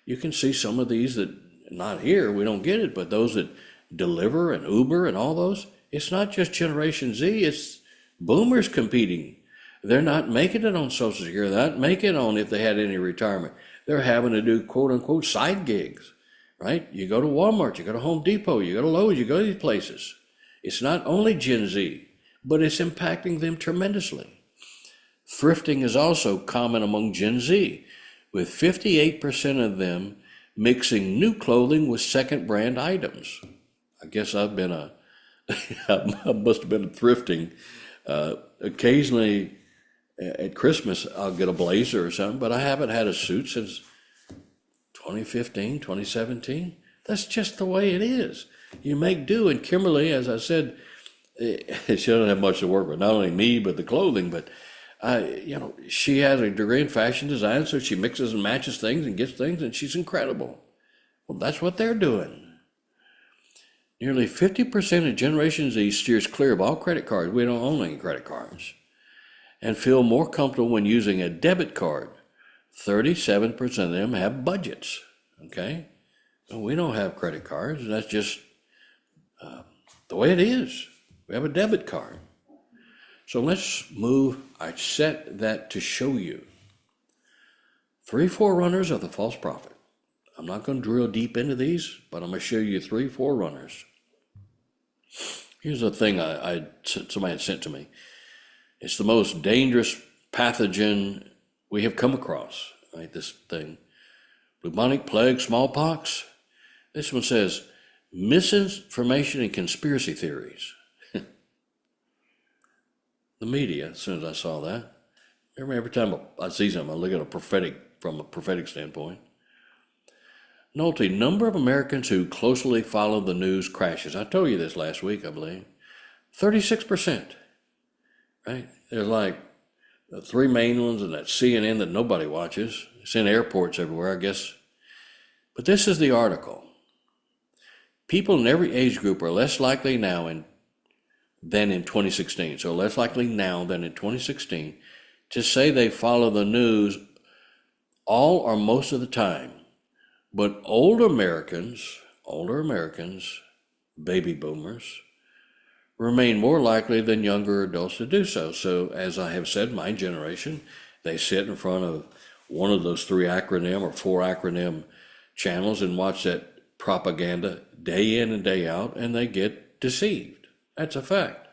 You can see some of these that, not here, we don't get it, but those that deliver and Uber and all those, it's not just Generation Z, it's boomers competing. They're not making it on Social Security. They're not making it on if they had any retirement. They're having to do quote unquote side gigs, right? You go to Walmart, you go to Home Depot, you go to Lowe's, you go to these places. It's not only Gen Z, but it's impacting them tremendously. Thrifting is also common among Gen Z, with 58% of them mixing new clothing with second brand items. I guess I must have been thrifting. Occasionally at Christmas, I'll get a blazer or something, but I haven't had a suit since 2015, 2017. That's just the way it is. You make do. And Kimberly, as I said, she doesn't have much to work with. Not only me, but the clothing. But she has a degree in fashion design, so she mixes and matches things and gets things, and she's incredible. Well, that's what they're doing. Nearly 50% of Generation Z steers clear of all credit cards. We don't own any credit cards. And feel more comfortable when using a debit card. 37% of them have budgets. Okay? Well, we don't have credit cards. That's just the way it is. We have a debit card. So let's move. I set that to show you 3 forerunners of the false prophet. I'm not going to drill deep into these, but I'm going to show you 3 forerunners. Here's a thing somebody had sent to me. It's the most dangerous pathogen we have come across, right? This thing. Bubonic plague, smallpox. This one says, misinformation and conspiracy theories. The media, as soon as I saw that. Every time I see something, I look at from a prophetic standpoint. Note the number of Americans who closely follow the news crashes. I told you this last week, I believe. 36%, right? There's like 3 main ones and that CNN that nobody watches. It's in airports everywhere, I guess. But this is the article. People in every age group are less likely now than in 2016. So less likely now than in 2016 to say they follow the news all or most of the time. But older Americans, baby boomers, remain more likely than younger adults to do so. So as I have said, my generation, they sit in front of one of those 3 acronym or 4 acronym channels and watch that propaganda day in and day out, and they get deceived. That's a fact.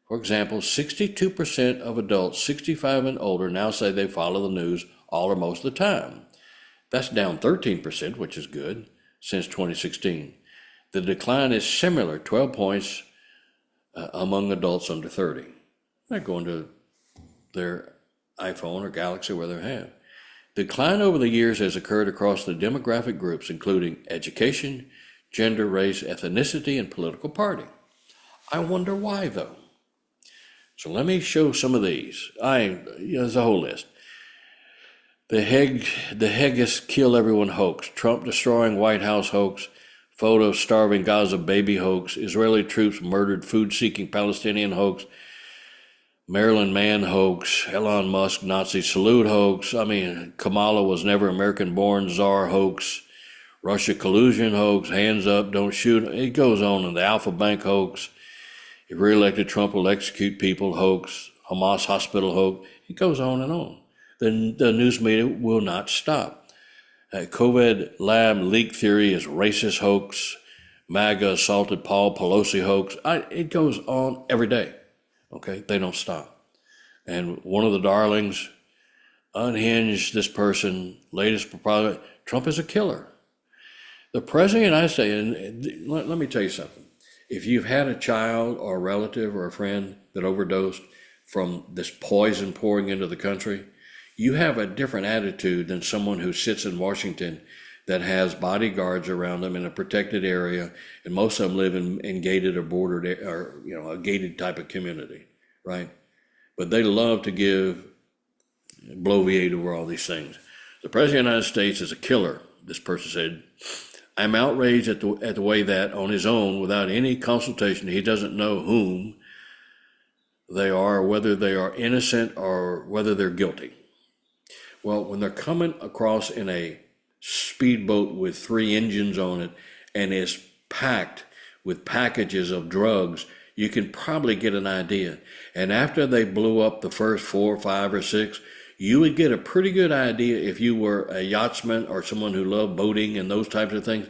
For example, 62% of adults 65 and older now say they follow the news all or most of the time. That's down 13%, which is good, since 2016. The decline is similar, 12 points among adults under 30. They're going to their iPhone or Galaxy, where they have. The decline over the years has occurred across the demographic groups, including education, gender, race, ethnicity, and political party. I wonder why, though. So let me show some of these. There's a whole list. The Haggis kill everyone hoax, Trump destroying White House hoax, photo starving Gaza baby hoax, Israeli troops murdered food-seeking Palestinian hoax, Maryland man hoax, Elon Musk Nazi salute hoax, Kamala was never American-born czar hoax, Russia collusion hoax, hands up, don't shoot. It goes on, and the Alpha Bank hoax, if re-elected Trump will execute people hoax, Hamas hospital hoax. It goes on and on. The news media will not stop. COVID lab leak theory is racist hoax. MAGA assaulted Paul Pelosi hoax. It goes on every day. Okay, they don't stop. And one of the darlings, unhinged this person, latest proposal, Trump is a killer. The president of the United States, and let me tell you something. If you've had a child or a relative or a friend that overdosed from this poison pouring into the country, you have a different attitude than someone who sits in Washington that has bodyguards around them in a protected area, and most of them live in gated or bordered or a gated type of community, right? But they love to bloviate over all these things. The president of the United States is a killer, this person said. I'm outraged at the way that, on his own, without any consultation, he doesn't know whom they are, whether they are innocent or whether they're guilty. Well, when they're coming across in a speedboat with 3 engines on it and it's packed with packages of drugs, you can probably get an idea. And after they blew up the first 4, 5, or 6, you would get a pretty good idea if you were a yachtsman or someone who loved boating and those types of things.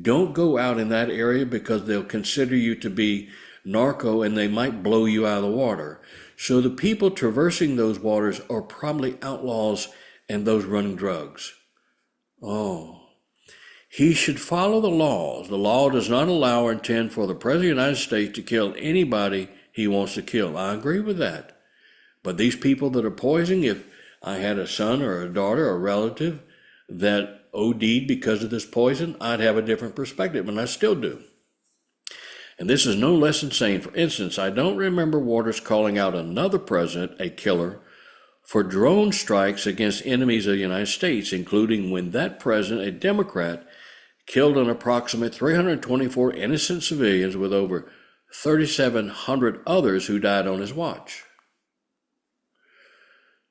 Don't go out in that area because they'll consider you to be narco and they might blow you out of the water. So the people traversing those waters are probably outlaws and those running drugs. Oh, he should follow the laws. The law does not allow or intend for the President of the United States to kill anybody he wants to kill. I agree with that. But these people that are poisoning, if I had a son or a daughter or a relative that OD'd because of this poison, I'd have a different perspective, and I still do. And this is no less insane. For instance, I don't remember Waters calling out another president a killer for drone strikes against enemies of the United States, including when that president, a Democrat, killed an approximate 324 innocent civilians with over 3,700 others who died on his watch.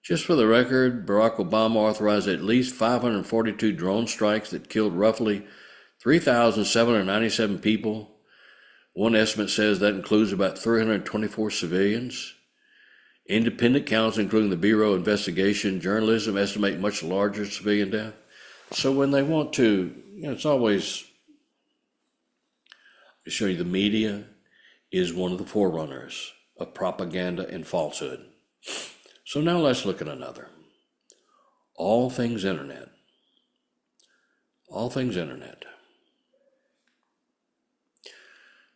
Just for the record, Barack Obama authorized at least 542 drone strikes that killed roughly 3,797 people. One estimate says that includes about 324 civilians. Independent counts, including the Bureau of Investigation Journalism, estimate much larger civilian death. So when they want to, it's always, to show you, the media is one of the forerunners of propaganda and falsehood. So now let's look at another. All things internet. All things internet.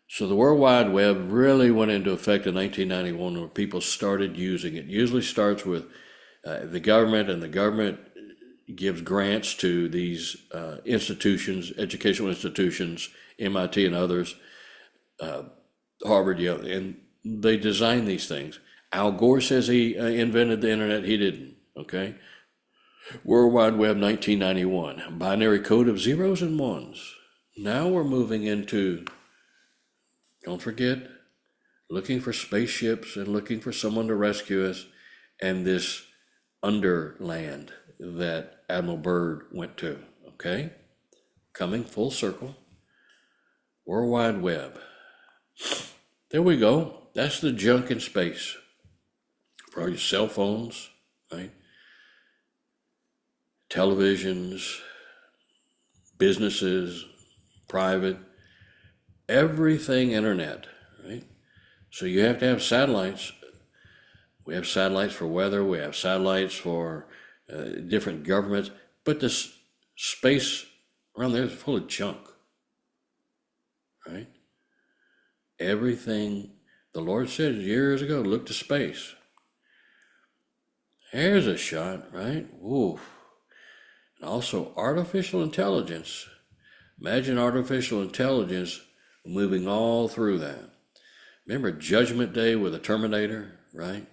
So the World Wide Web really went into effect in 1991 when people started using it. It usually starts with the government, and the government gives grants to these institutions, educational institutions, MIT and others, Harvard, Yale, and they design these things. Al Gore says he invented the internet. He didn't, okay? World Wide Web, 1991. Binary code of zeros and ones. Now we're moving into, don't forget, looking for spaceships and looking for someone to rescue us, and this underland that Admiral Byrd went to, okay? Coming full circle. World Wide Web. There we go. That's the junk in space. For all your cell phones, right? Televisions, businesses, private, everything internet, right? So you have to have satellites. We have satellites for weather. We have satellites for different governments. But this space around there is full of junk, right? Everything, the Lord said years ago, look to space. Here's a shot, right? Woof. And also artificial intelligence. Imagine artificial intelligence moving all through that. Remember Judgment Day with a Terminator, right?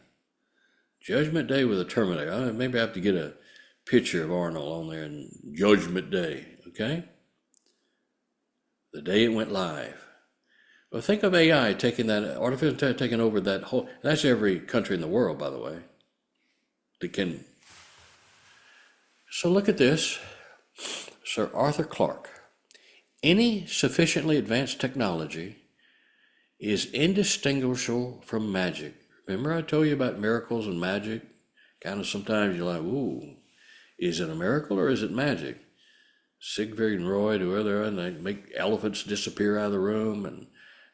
Judgment Day with a Terminator. Maybe I have to get a picture of Arnold on there in Judgment Day, okay? The day it went live. Well, think of AI taking that, artificial intelligence taking over that whole, that's every country in the world, by the way. So look at this. Sir Arthur Clarke. Any sufficiently advanced technology is indistinguishable from magic. Remember I told you about miracles and magic? Kind of sometimes you're like, ooh, is it a miracle or is it magic? Siegfried and Roy, whoever, and they make elephants disappear out of the room and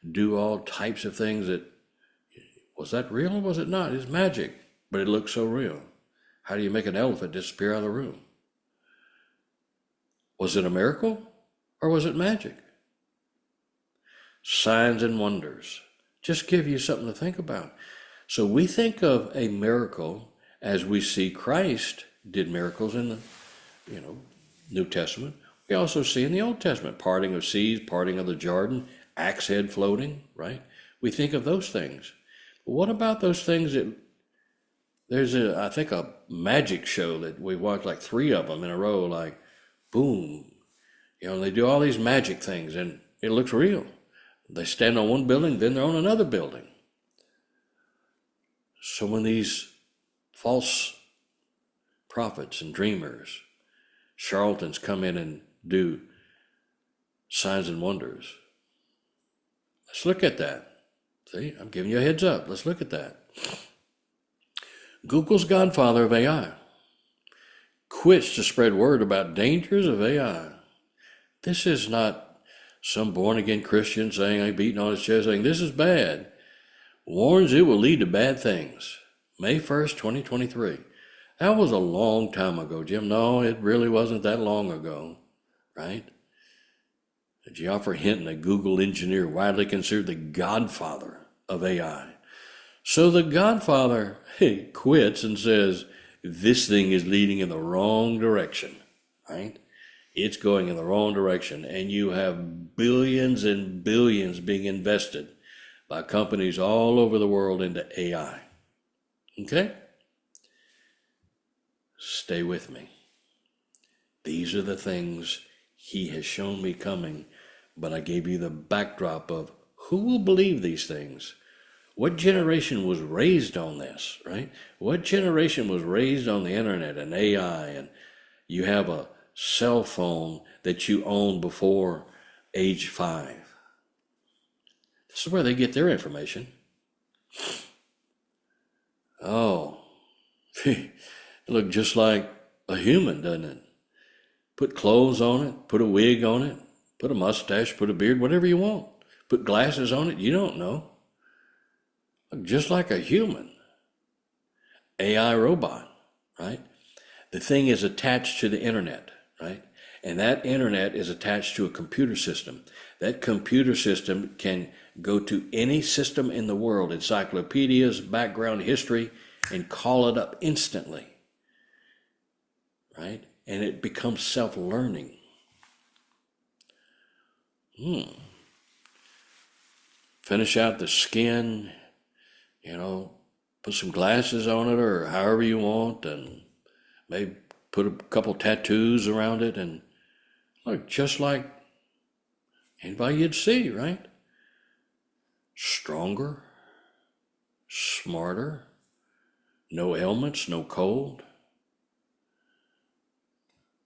do all types of things that, was that real or was it not? It's magic, but it looks so real. How do you make an elephant disappear out of the room? Was it a miracle or was it magic? Signs and wonders. Just give you something to think about. So we think of a miracle as we see Christ did miracles in the, New Testament. We also see in the Old Testament, parting of seas, parting of the Jordan, axe head floating, right? We think of those things. But what about those things that, there's I think a magic show that we watched like 3 of them in a row, like boom, they do all these magic things and it looks real. They stand on one building, then they're on another building. So when these false prophets and dreamers, charlatans come in and do signs and wonders, let's look at that. See, I'm giving you a heads up. Let's look at that. Google's godfather of AI quits to spread word about dangers of AI. This is not some born-again Christian saying, I'm beating on his chest saying, this is bad. Warns it will lead to bad things. May 1st, 2023. That was a long time ago, Jim. No, it really wasn't that long ago, right? Geoffrey Hinton, a Google engineer, widely considered the godfather of AI. So the godfather quits and says, this thing is leading in the wrong direction, right? It's going in the wrong direction, and you have billions and billions being invested by companies all over the world into AI. Okay? Stay with me. These are the things he has shown me coming, but I gave you the backdrop of who will believe these things. What generation was raised on this, right? What generation was raised on the internet and AI, and you have a cell phone that you owned before age 5? This is where they get their information. Oh, it looked just like a human, doesn't it? Put clothes on it, put a wig on it, put a mustache, put a beard, whatever you want. Put glasses on it, you don't know. Look just like a human. AI robot, right? The thing is attached to the internet, right? And that internet is attached to a computer system. That computer system can go to any system in the world, encyclopedias, background history, and call it up instantly, right? And it becomes self-learning. Finish out the skin, put some glasses on it or however you want, and maybe put a couple tattoos around it and look just like anybody you'd see, right? Stronger, smarter, no ailments, no cold.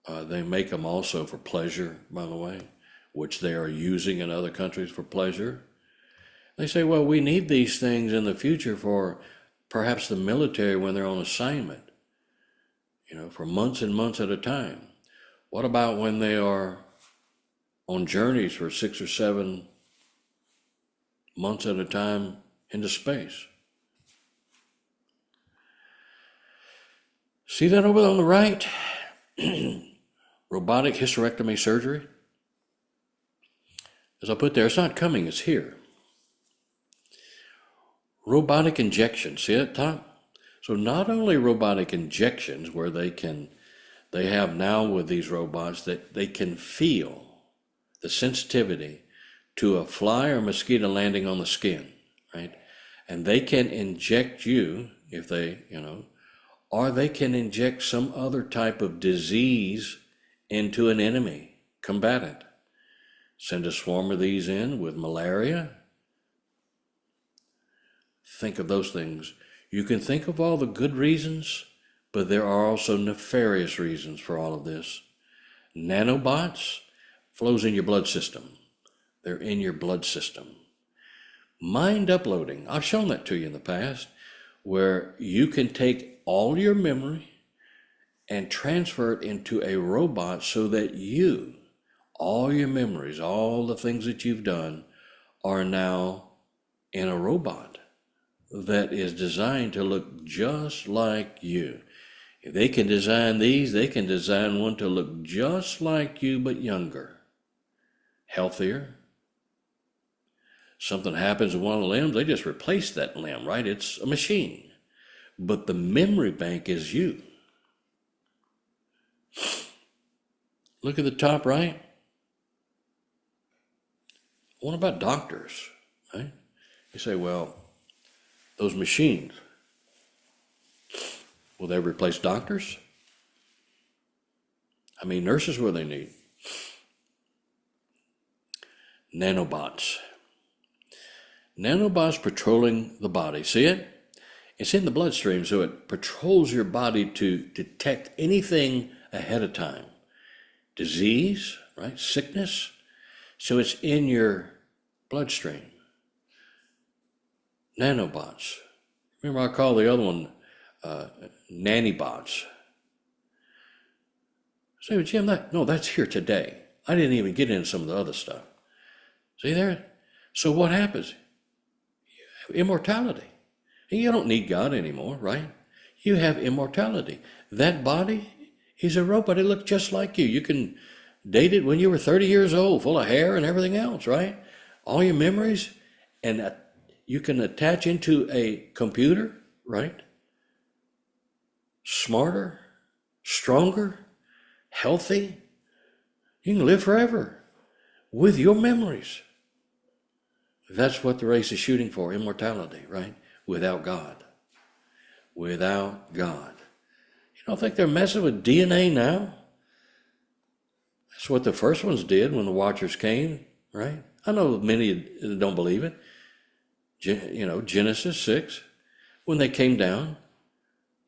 They make them also for pleasure, by the way, which they are using in other countries for pleasure. They say, well, we need these things in the future for perhaps the military when they're on assignment, for months and months at a time. What about when they are on journeys for 6 or 7 months at a time into space? See that over on the right? Robotic hysterectomy surgery. As I put there, it's not coming, it's here. Robotic injection, see at the top? So not only robotic injections where they have now with these robots that they can feel the sensitivity to a fly or mosquito landing on the skin, right? And they can inject you if they, or they can inject some other type of disease into an enemy, combat it. Send a swarm of these in with malaria. Think of those things. You can think of all the good reasons, but there are also nefarious reasons for all of this. Nanobots flows in your blood system. They're in your blood system. Mind uploading. I've shown that to you in the past, where you can take all your memory and transfer it into a robot so that all your memories, all the things that you've done are now in a robot that is designed to look just like you. If they can design these, they can design one to look just like you but younger, healthier. Something happens with one of the limbs, they just replace that limb, right? It's a machine. But the memory bank is you. Look at the top right. What about doctors, right? You say, well, those machines, will they replace doctors? I mean, nurses, what do they need? Nanobots. Nanobots patrolling the body. See it? It's in the bloodstream, so it patrols your body to detect anything ahead of time. Disease, right? Sickness. So it's in your bloodstream. Nanobots. Remember I call the other one Nannybots. Say, but Jim, that's here today. I didn't even get into some of the other stuff. See there? So what happens? You have immortality. You don't need God anymore, right? You have immortality. That body is a robot. It looks just like you. You can date it when you were 30 years old, full of hair and everything else, right? All your memories, and you can attach into a computer, right? Smarter, stronger, healthy, You can live forever with your memories. That's what the race is shooting for, immortality, right? Without God. Without God. You don't think they're messing with DNA now? That's what the first ones did when the Watchers came, right? I know many don't believe it. Genesis 6, when they came down,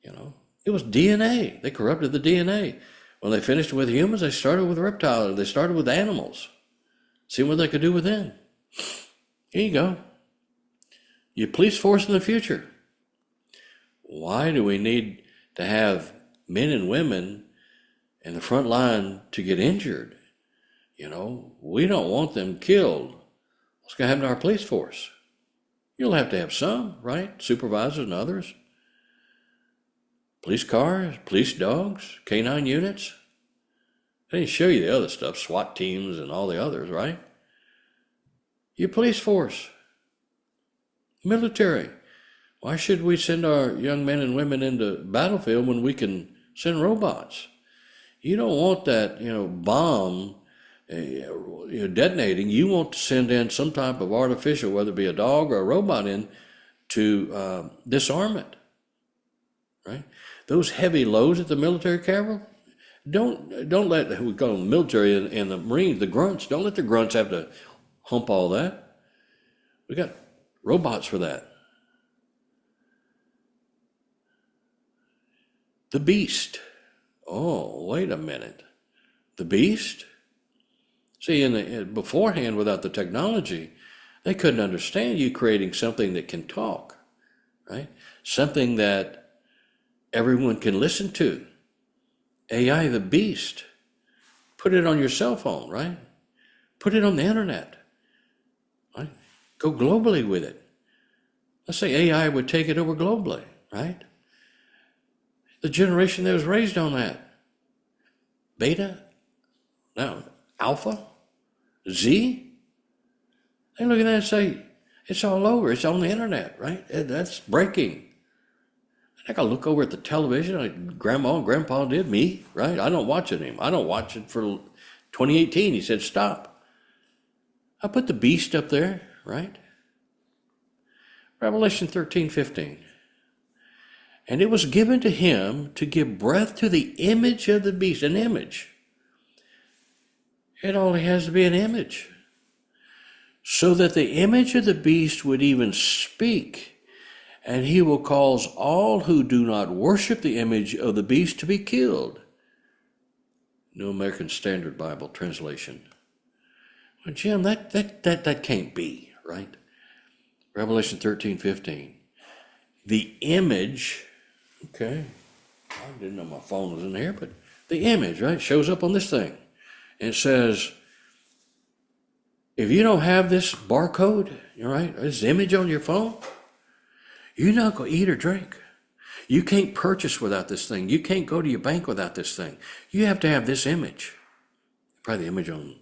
it was DNA. They corrupted the DNA. When they finished with humans, they started with reptiles. They started with animals. See what they could do with them. Here you go. Your police force in the future. Why do we need to have men and women in the front line to get injured? We don't want them killed. What's going to happen to our police force? You'll have to have some, right? Supervisors and others. Police cars, police dogs, canine units. I didn't show you the other stuff, SWAT teams and all the others, right? Your police force, military. Why should we send our young men and women into battlefield when we can send robots? You don't want that, bomb detonating. You want to send in some type of artificial, whether it be a dog or a robot, in to disarm it, right? Those heavy loads at the military carrier, don't let, we call them the military and the Marines, the grunts, don't let the grunts have to hump all that. We got robots for that. The beast. Oh, wait a minute. The beast? See, beforehand, without the technology, they couldn't understand you creating something that can talk, right? Something that everyone can listen to. AI, the beast. Put it on your cell phone, right? Put it on the internet, right? Go globally with it. Let's say AI would take it over globally, right? The generation that was raised on that. Beta? No, Alpha? Z? They look at that and say, it's all over. It's on the internet, right? That's breaking. I gotta look over at the television like Grandma and Grandpa did, me, right? I don't watch it anymore. I don't watch it for 2018. He said, stop. I put the beast up there, right? Revelation 13:15. And it was given to him to give breath to the image of the beast, an image. It only has to be an image. So that the image of the beast would even speak, and he will cause all who do not worship the image of the beast to be killed. New American Standard Bible translation. Well, Jim, that can't be, right? Revelation 13:15. The image, okay, I didn't know my phone was in here, but the image, right, shows up on this thing. And it says, if you don't have this barcode, right, this image on your phone, you're not going to eat or drink. You can't purchase without this thing. You can't go to your bank without this thing. You have to have this image. Probably the image on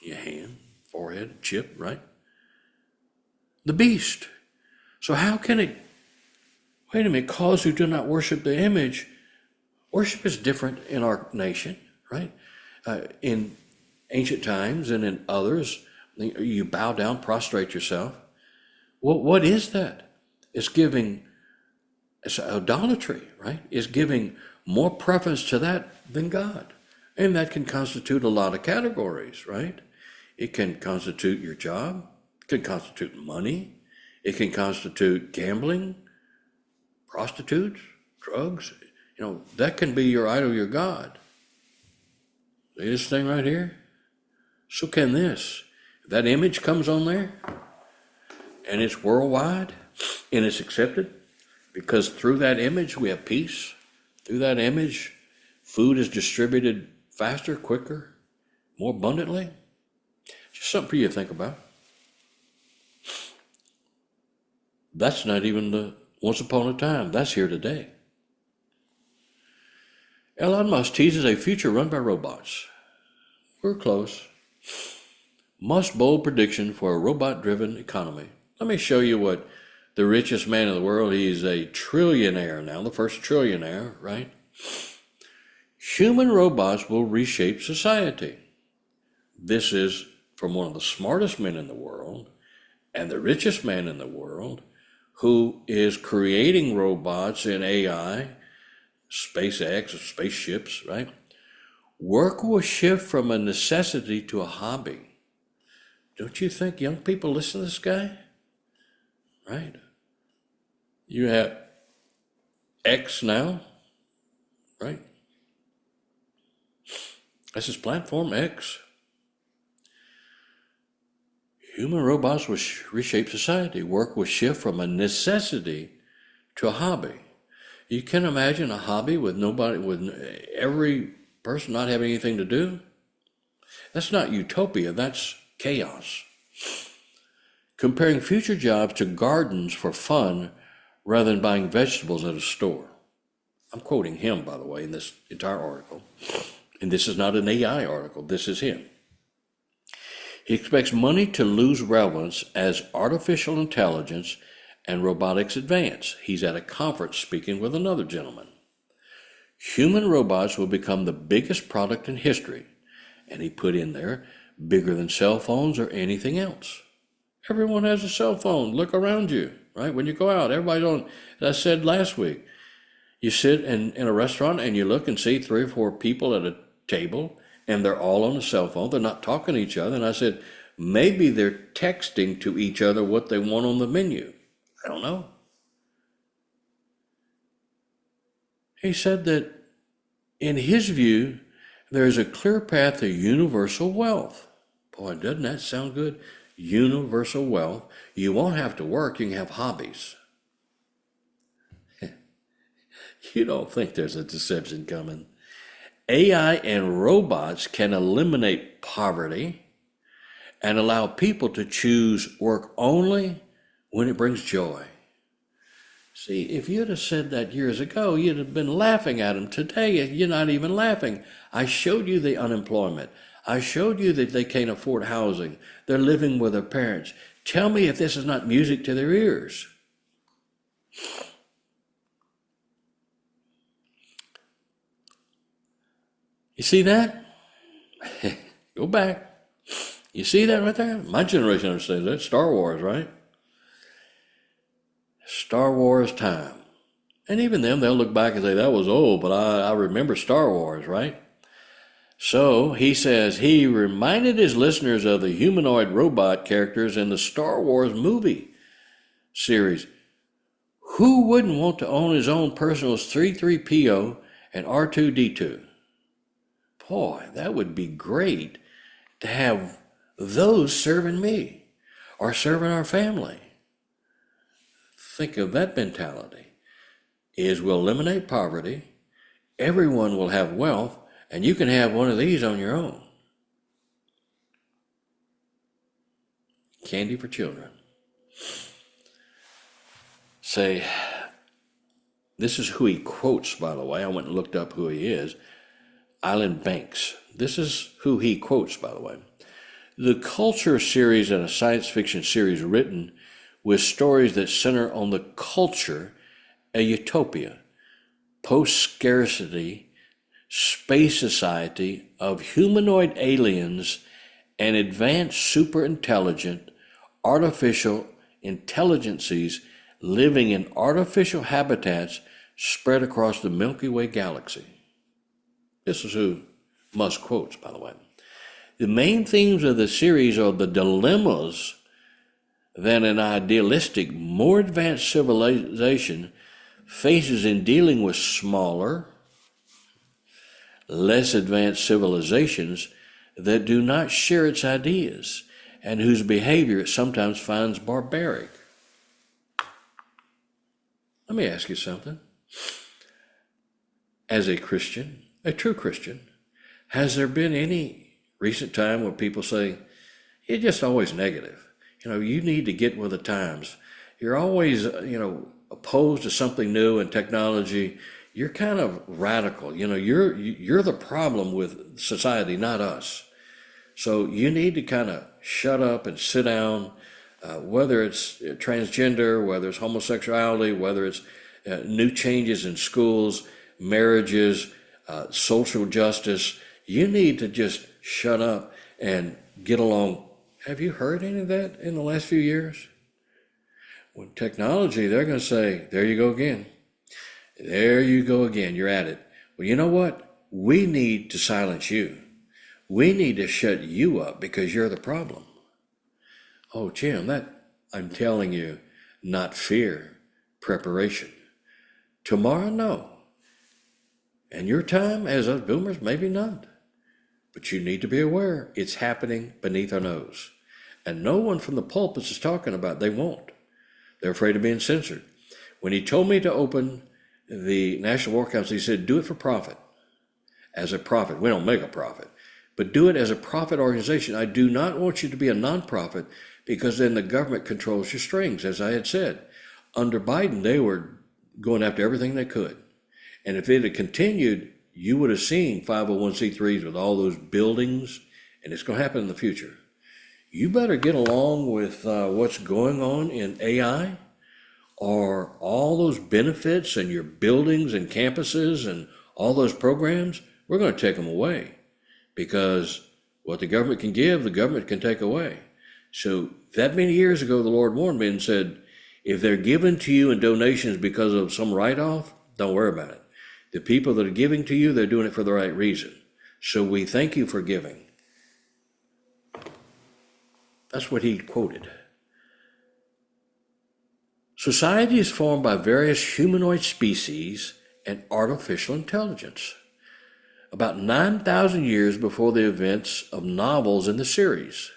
your hand, forehead, chip, right? The beast. So how can it, wait a minute, cause who do not worship the image? Worship is different in our nation, right? In ancient times and in others, you bow down, prostrate yourself. What is that? It's idolatry, right? It's giving more preference to that than God. And that can constitute a lot of categories, right? It can constitute your job. It can constitute money. It can constitute gambling, prostitutes, drugs. That can be your idol, your God. See this thing right here? So can this. If that image comes on there, and it's worldwide, and it's accepted, because through that image we have peace. Through that image, food is distributed faster, quicker, more abundantly. Just something for you to think about. That's not even the once upon a time. That's here today. Elon Musk teases a future run by robots. We're close. Musk's bold prediction for a robot-driven economy. Let me show you what the richest man in the world, he's a trillionaire now, the first trillionaire, right? Human robots will reshape society. This is from one of the smartest men in the world and the richest man in the world, who is creating robots in AI, SpaceX, spaceships, right? Work will shift from a necessity to a hobby. Don't you think young people listen to this guy? Right? You have X now, right? That's his platform, X. Human robots will reshape society. Work will shift from a necessity to a hobby. You can imagine a hobby with every person not having anything to do? That's not utopia, that's chaos. Comparing future jobs to gardens for fun rather than buying vegetables at a store. I'm quoting him, by the way, in this entire article. And this is not an AI article, this is him. He expects money to lose relevance as artificial intelligence and robotics advance. He's at a conference speaking with another gentleman. Human robots will become the biggest product in history. And he put in there, bigger than cell phones or anything else. Everyone has a cell phone. Look around you, right? When you go out, everybody's on, as I said last week, you sit in a restaurant and you look and see 3 or 4 people at a table, and they're all on a cell phone. They're not talking to each other. And I said, maybe they're texting to each other what they want on the menu. I don't know. He said that in his view, there is a clear path to universal wealth. Boy, doesn't that sound good? Universal wealth. You won't have to work. You can have hobbies. You don't think there's a deception coming. AI and robots can eliminate poverty and allow people to choose work only when it brings joy. See, if you'd have said that years ago, you'd have been laughing at them. Today, you're not even laughing. I showed you the unemployment. I showed you that they can't afford housing. They're living with their parents. Tell me if this is not music to their ears. You see that? Go back. You see that right there? My generation understands that. Star Wars, right? Star Wars time. And even them, they'll look back and say, that was old, but I remember Star Wars, right? So he says he reminded his listeners of the humanoid robot characters in the Star Wars movie series. Who wouldn't want to own his own personal 3-3PO and R2-D2? Boy, that would be great to have those serving me or serving our family. Think of that mentality. We'll eliminate poverty, everyone will have wealth, and you can have one of these on your own. Candy for children. Say, this is who he quotes, by the way. I went and looked up who he is. Island Banks. This is who he quotes, by the way. The Culture series is a science fiction series written with stories that center on the culture, a utopia, post-scarcity, space society of humanoid aliens and advanced superintelligent artificial intelligences living in artificial habitats spread across the Milky Way galaxy. This is who Musk quotes, by the way. The main themes of the series are the dilemmas that an idealistic, more advanced civilization faces in dealing with smaller, less advanced civilizations that do not share its ideas and whose behavior it sometimes finds barbaric. Let me ask you something. As a Christian, a true Christian, has there been any recent time where people say, you're just always negative? You need to get with the times. You're always, opposed to something new and technology. You're kind of radical. You're the problem with society, not us. So you need to kind of shut up and sit down, whether it's transgender, whether it's homosexuality, whether it's new changes in schools, marriages, social justice. You need to just shut up and get along. Have you heard any of that in the last few years? With technology, they're going to say, there you go again. There you go again. You're at it. Well, you know what? We need to silence you. We need to shut you up because you're the problem. Oh, Jim, I'm telling you, not fear, preparation. Tomorrow, no. And your time as us boomers, maybe not. But you need to be aware it's happening beneath our nose. And no one from the pulpits is talking about it. They won't. They're afraid of being censored. When he told me to open the National War Council, he said, do it for profit. As a profit. We don't make a profit. But do it as a profit organization. I do not want you to be a nonprofit because then the government controls your strings, as I had said. Under Biden, they were going after everything they could. And if it had continued, you would have seen 501c3s with all those buildings, and it's going to happen in the future. You better get along with what's going on in AI, or all those benefits and your buildings and campuses and all those programs. We're going to take them away because what the government can give, the government can take away. So that many years ago, the Lord warned me and said, if they're given to you in donations because of some write-off, don't worry about it. The people that are giving to you, they're doing it for the right reason. So we thank you for giving. That's what he quoted. Society is formed by various humanoid species and artificial intelligence. About 9,000 years before the events of novels in the series.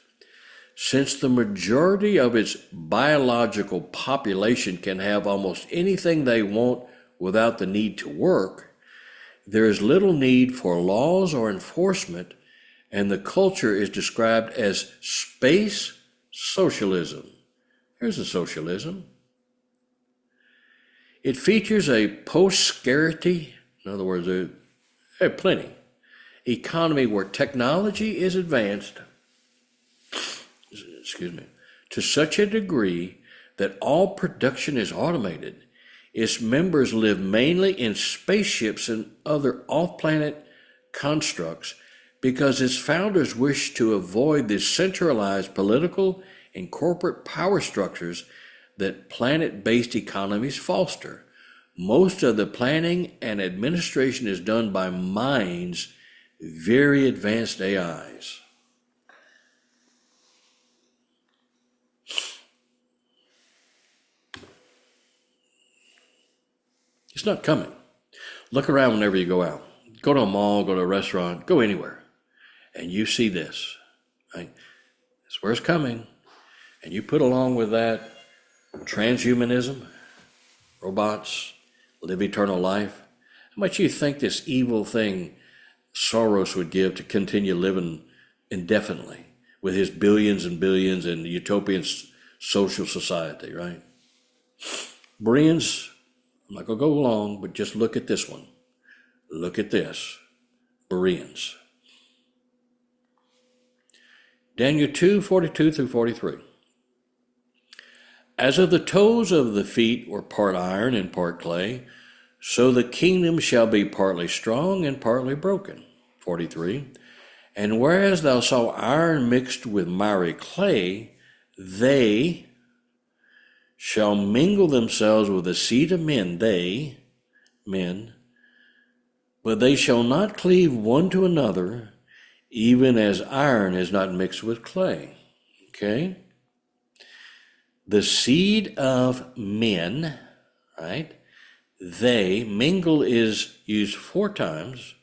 Since the majority of its biological population can have almost anything they want without the need to work, there is little need for laws or enforcement, and the culture is described as space socialism. Here's a socialism. It features a post-scarcity, in other words, plenty, economy where technology is advanced, to such a degree that all production is automated. Its members live mainly in spaceships and other off-planet constructs because its founders wish to avoid the centralized political and corporate power structures that planet-based economies foster. Most of the planning and administration is done by minds, very advanced AIs. It's not coming. Look around whenever you go out. Go to a mall, go to a restaurant, go anywhere. And you see this. Right? That's where it's coming. And you put along with that transhumanism, robots, live eternal life. How much you think this evil thing Soros would give to continue living indefinitely with his billions and billions and utopian social society, right? Bereans, I'm not going to go long, but just look at this one. Look at this. Bereans. Daniel 2:42 through 43. As of the toes of the feet were part iron and part clay, so the kingdom shall be partly strong and partly broken. 43. And whereas thou saw iron mixed with miry clay, they shall mingle themselves with the seed of men, men, but they shall not cleave one to another, even as iron is not mixed with clay. Okay? The seed of men, right? They, mingle is used 4 times.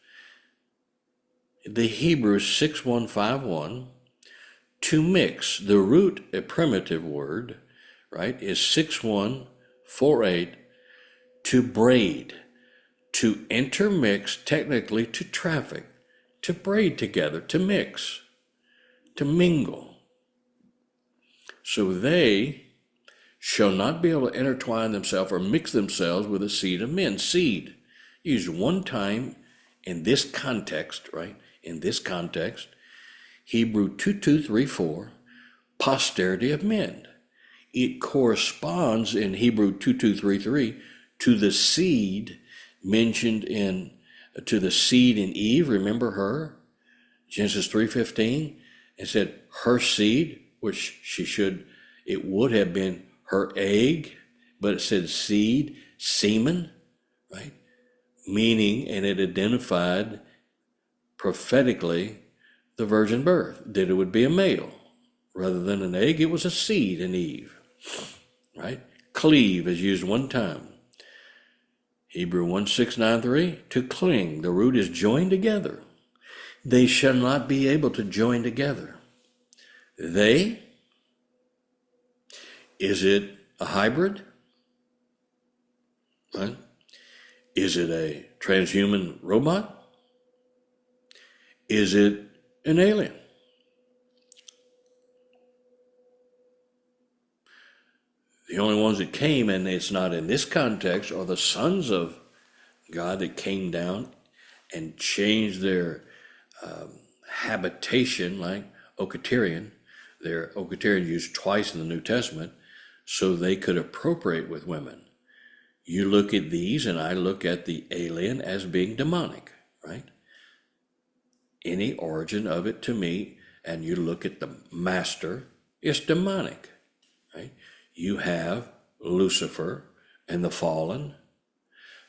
The Hebrew 6151. To mix, the root, a primitive word, right, is 6148. To braid, to intermix, technically to traffic, to braid together, to mix, to mingle. So they shall not be able to intertwine themselves or mix themselves with the seed of men. Seed, used 1 time in this context, right? In this context, Hebrew 2234, posterity of men. It corresponds in Hebrew 2233 to the seed mentioned in to the seed in Eve. Remember her? Genesis 3:15. It said her seed, which it would have been her egg, but it said seed, semen, right? Meaning, and it identified prophetically the virgin birth, that it would be a male. Rather than an egg, it was a seed in Eve, right? Cleave is used one time. Hebrew 1:6-9-3, to cling, the root is joined together. They shall not be able to join together. They, is it a hybrid? Right? Is it a transhuman robot? Is it an alien? The only ones that came, and it's not in this context, are the sons of God that came down and changed their habitation, like Okaterian. Their Okaterian used twice in the New Testament, so they could appropriate with women. You look at these, and I look at the alien as being demonic, right? Any origin of it to me, and you look at the master, it's demonic, right? You have Lucifer and the fallen.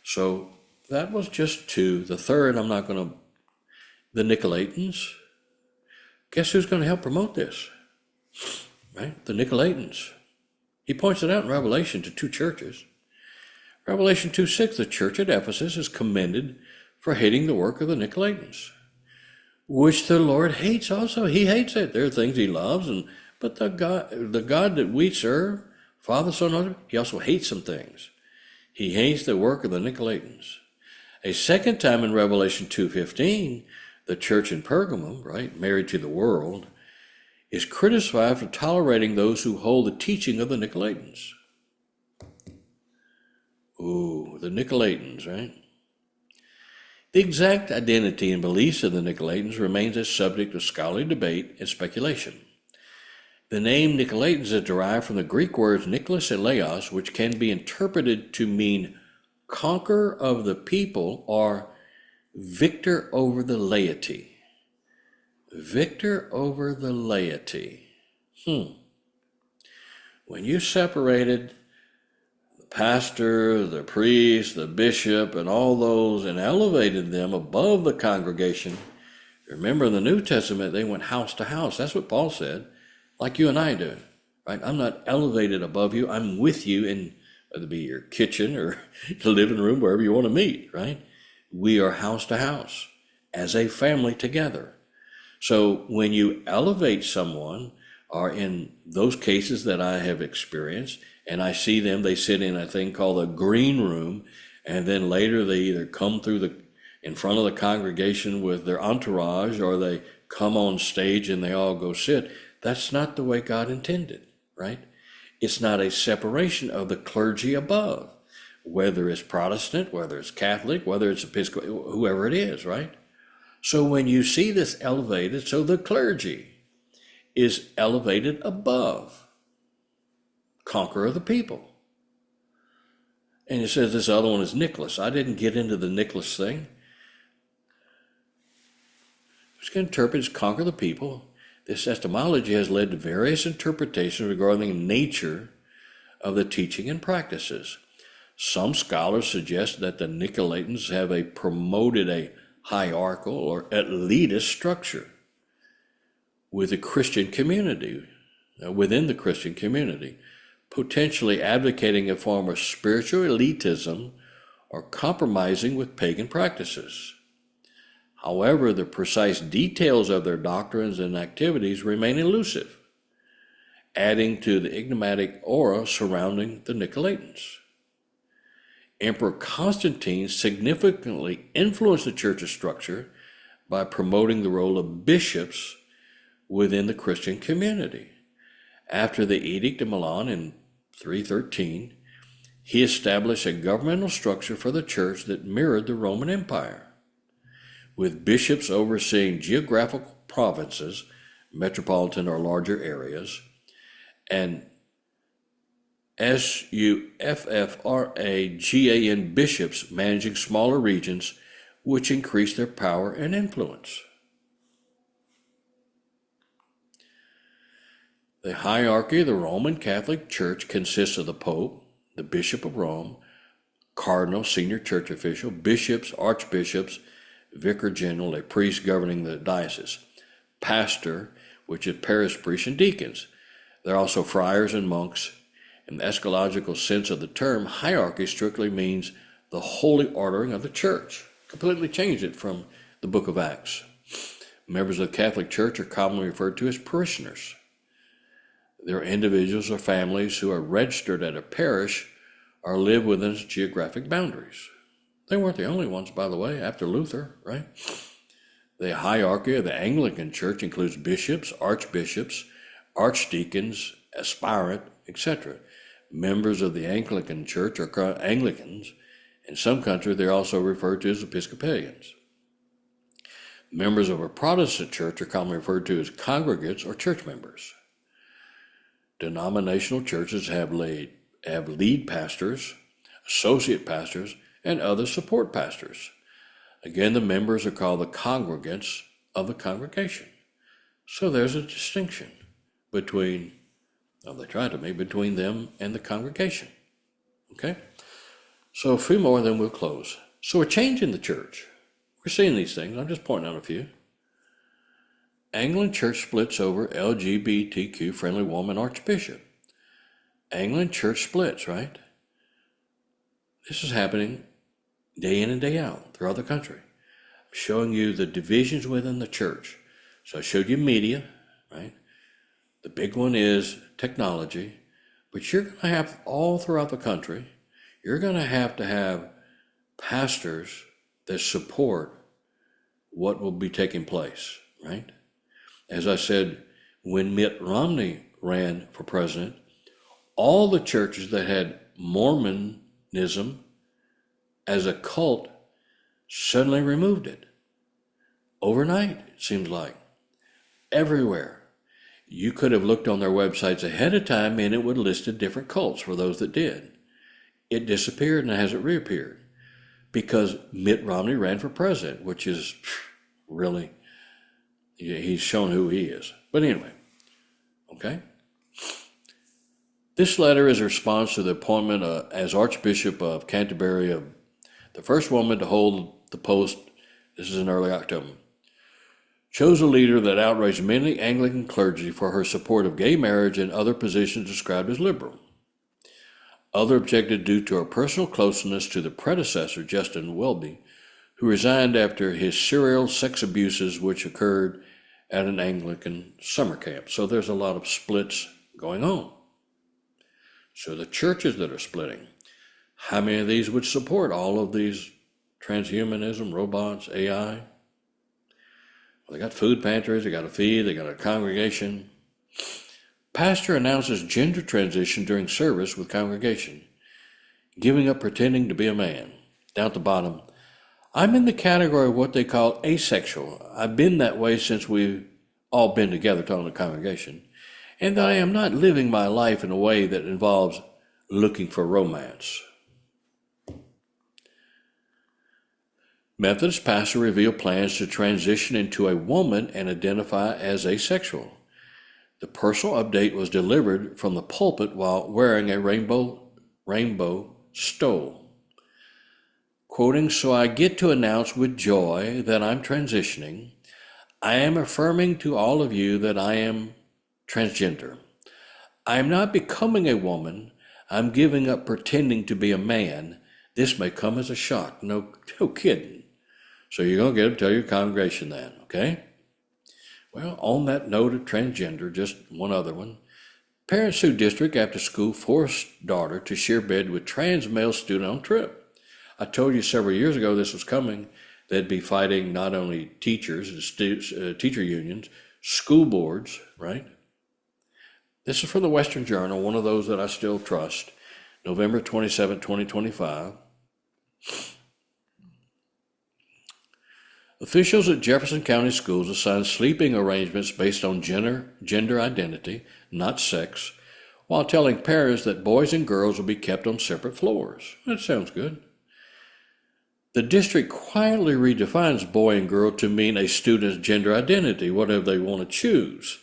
So that was just two. The third, the Nicolaitans. Guess who's going to help promote this? Right? The Nicolaitans. He points it out in Revelation to two churches. Revelation 2:6, the church at Ephesus is commended for hating the work of the Nicolaitans, which the Lord hates also. He hates it. There are things he loves, but the God that we serve, Father, Son, Holy Spirit, he also hates some things. He hates the work of the Nicolaitans. A second time in Revelation 2:15, the church in Pergamum, right, married to the world, is criticized for tolerating those who hold the teaching of the Nicolaitans. Ooh, the Nicolaitans, right? The exact identity and beliefs of the Nicolaitans remains a subject of scholarly debate and speculation. The name Nicolaitans is derived from the Greek words Nikolaos and Laos, which can be interpreted to mean conqueror of the people or victor over the laity. Victor over the laity. When you separated the pastor, the priest, the bishop, and all those, and elevated them above the congregation, remember in the New Testament, they went house to house. That's what Paul said, like you and I do, right? I'm not elevated above you. I'm with you in, whether it be your kitchen or the living room, wherever you want to meet, right? We are house to house as a family together. So when you elevate someone, or in those cases that I have experienced, and I see them, they sit in a thing called a green room, and then later they either come in front of the congregation with their entourage, or they come on stage and they all go sit. That's not the way God intended, right? It's not a separation of the clergy above, whether it's Protestant, whether it's Catholic, whether it's Episcopal, whoever it is, right? So when you see this elevated, so the clergy is elevated above, conqueror of the people. And it says this other one is Nicholas. I didn't get into the Nicholas thing. I was going to interpret as conquer the people. This etymology has led to various interpretations regarding the nature of the teaching and practices. Some scholars suggest that the Nicolaitans have promoted a hierarchical or elitist structure within the Christian community, potentially advocating a form of spiritual elitism or compromising with pagan practices. However, the precise details of their doctrines and activities remain elusive, adding to the enigmatic aura surrounding the Nicolaitans. Emperor Constantine significantly influenced the church's structure by promoting the role of bishops within the Christian community. After the Edict of Milan in 313, he established a governmental structure for the church that mirrored the Roman Empire, with bishops overseeing geographical provinces, metropolitan or larger areas, and SUFFRAGAN bishops managing smaller regions which increase their power and influence. The hierarchy of the Roman Catholic Church consists of the Pope, the Bishop of Rome, Cardinal, senior church official, bishops, archbishops, vicar general, a priest governing the diocese, pastor, which is parish priest, and deacons. There are also friars and monks. In the eschatological sense of the term, hierarchy strictly means the holy ordering of the church. Completely changed it from the book of Acts. Members of the Catholic Church are commonly referred to as parishioners. There are individuals or families who are registered at a parish or live within its geographic boundaries. They weren't the only ones, by the way, after Luther, right? The hierarchy of the Anglican Church includes bishops, archbishops, archdeacons, aspirant, etc. Members of the Anglican Church are Anglicans. In some countries, they're also referred to as Episcopalians. Members of a Protestant church are commonly referred to as congregants or church members. Denominational churches have lead pastors, associate pastors, and other support pastors. Again, the members are called the congregants of the congregation. So there's a distinction between them and the congregation. Okay? So a few more, then we'll close. So we're changing the church. We're seeing these things. I'm just pointing out a few. Anglican Church splits over LGBTQ-friendly woman archbishop. Anglican Church splits, right? This is happening day in and day out throughout the country. I'm showing you the divisions within the church. So I showed you media, right? The big one is technology. But you're going to have all throughout the country, you're going to have pastors that support what will be taking place, right? As I said, when Mitt Romney ran for president, all the churches that had Mormonism as a cult suddenly removed it. Overnight, it seems like. Everywhere. You could have looked on their websites ahead of time and it would have listed different cults for those that did. It disappeared and it hasn't reappeared because Mitt Romney ran for president, which is really, he's shown who he is. But anyway, okay? This letter is a response to the appointment as Archbishop of Canterbury of the first woman to hold the post. This is in early October. Chose a leader that outraged many Anglican clergy for her support of gay marriage and other positions described as liberal. Other objected due to her personal closeness to the predecessor, Justin Welby, who resigned after his serial sex abuses which occurred at an Anglican summer camp. So there's a lot of splits going on. So the churches that are splitting, how many of these would support all of these transhumanism, robots, AI? Well, they got food pantries, they got a feed, they got a congregation. Pastor announces gender transition during service with congregation, giving up pretending to be a man. Down at the bottom, I'm in the category of what they call asexual. I've been that way since we've all been together talking to the congregation. And I am not living my life in a way that involves looking for romance. Methodist pastor revealed plans to transition into a woman and identify as asexual. The personal update was delivered from the pulpit while wearing a rainbow stole. Quoting, "So I get to announce with joy that I'm transitioning. I am affirming to all of you that I am transgender. I am not becoming a woman. I'm giving up pretending to be a man. This may come as a shock." No kidding. So you're going to get to tell your congregation that, okay? Well, on that note of transgender, just one other one. Parents sue district after school forced daughter to share bed with trans male student on trip. I told you several years ago this was coming. They'd be fighting not only teachers and teacher unions, school boards, right? This is from the Western Journal, one of those that I still trust, November 27, 2025. Officials at Jefferson County Schools assigned sleeping arrangements based on gender identity, not sex, while telling parents that boys and girls will be kept on separate floors. That sounds good. The district quietly redefines boy and girl to mean a student's gender identity, whatever they want to choose.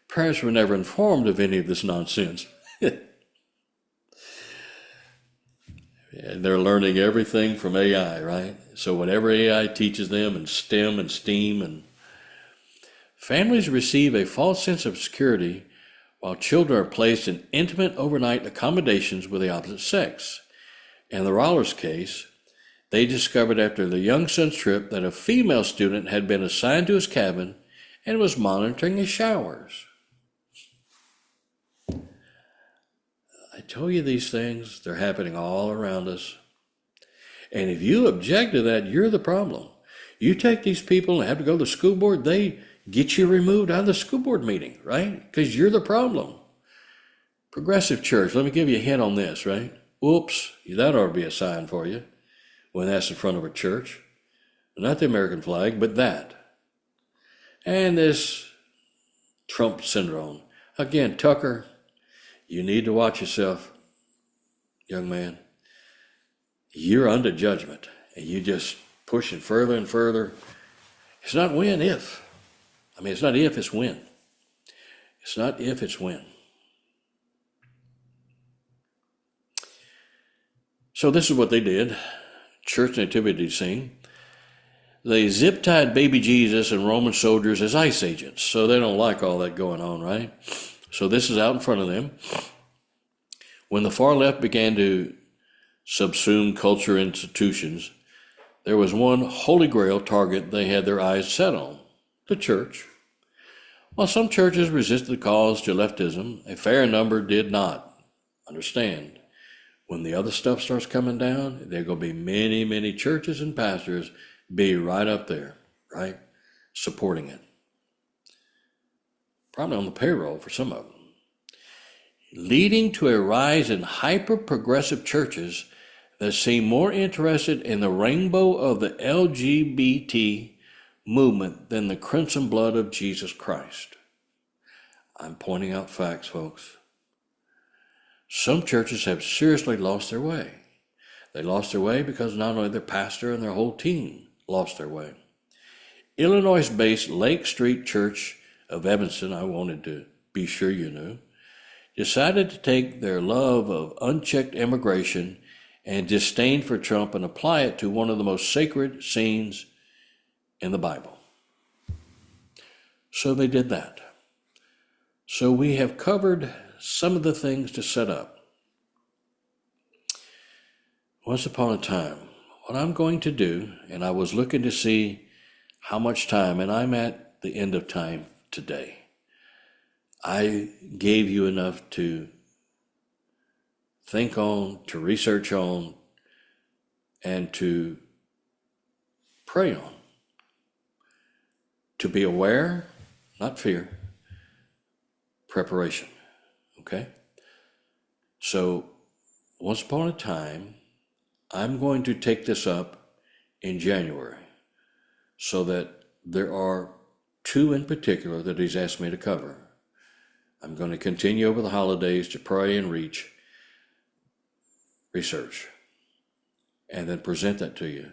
Parents were never informed of any of this nonsense. And they're learning everything from AI, right? So whatever AI teaches them in STEM and STEAM, and families receive a false sense of security while children are placed in intimate overnight accommodations with the opposite sex. In the Roller's case, they discovered after the young son's trip that a female student had been assigned to his cabin and was monitoring his showers. I tell you these things, they're happening all around us. And if you object to that, you're the problem. You take these people and have to go to the school board, they get you removed out of the school board meeting, right? Because you're the problem. Progressive church, let me give you a hint on this, right? Oops, that ought to be a sign for you when that's in front of a church. Not the American flag, but that. And this Trump syndrome. Again, Tucker, you need to watch yourself, young man. You're under judgment, and you just pushing further and further. It's not when, if. I mean, it's not if, it's when. It's not if, it's when. So this is what they did. Church nativity scene. They zip-tied baby Jesus and Roman soldiers as ICE agents. So they don't like all that going on, right? So this is out in front of them. When the far left began to subsume culture institutions, there was one holy grail target they had their eyes set on, the church. While some churches resisted the calls to leftism, a fair number did not. Understand, when the other stuff starts coming down, there are going to be many, many churches and pastors be right up there, right, supporting it. Probably on the payroll for some of them. Leading to a rise in hyper-progressive churches that seem more interested in the rainbow of the LGBT movement than the crimson blood of Jesus Christ. I'm pointing out facts, folks. Some churches have seriously lost their way. They lost their way because not only their pastor and their whole team lost their way. Illinois-based Lake Street Church of Evanston, I wanted to be sure you knew, decided to take their love of unchecked immigration and disdain for Trump and apply it to one of the most sacred scenes in the Bible. So they did that. So we have covered some of the things to set up. Once upon a time, what I'm going to do, and I was looking to see how much time, and I'm at the end of time today. I gave you enough to think on, to research on, and to pray on. To be aware, not fear, preparation. Okay? So, once upon a time, I'm going to take this up in January so that there are two in particular that he's asked me to cover. I'm going to continue over the holidays to pray and research, and then present that to you.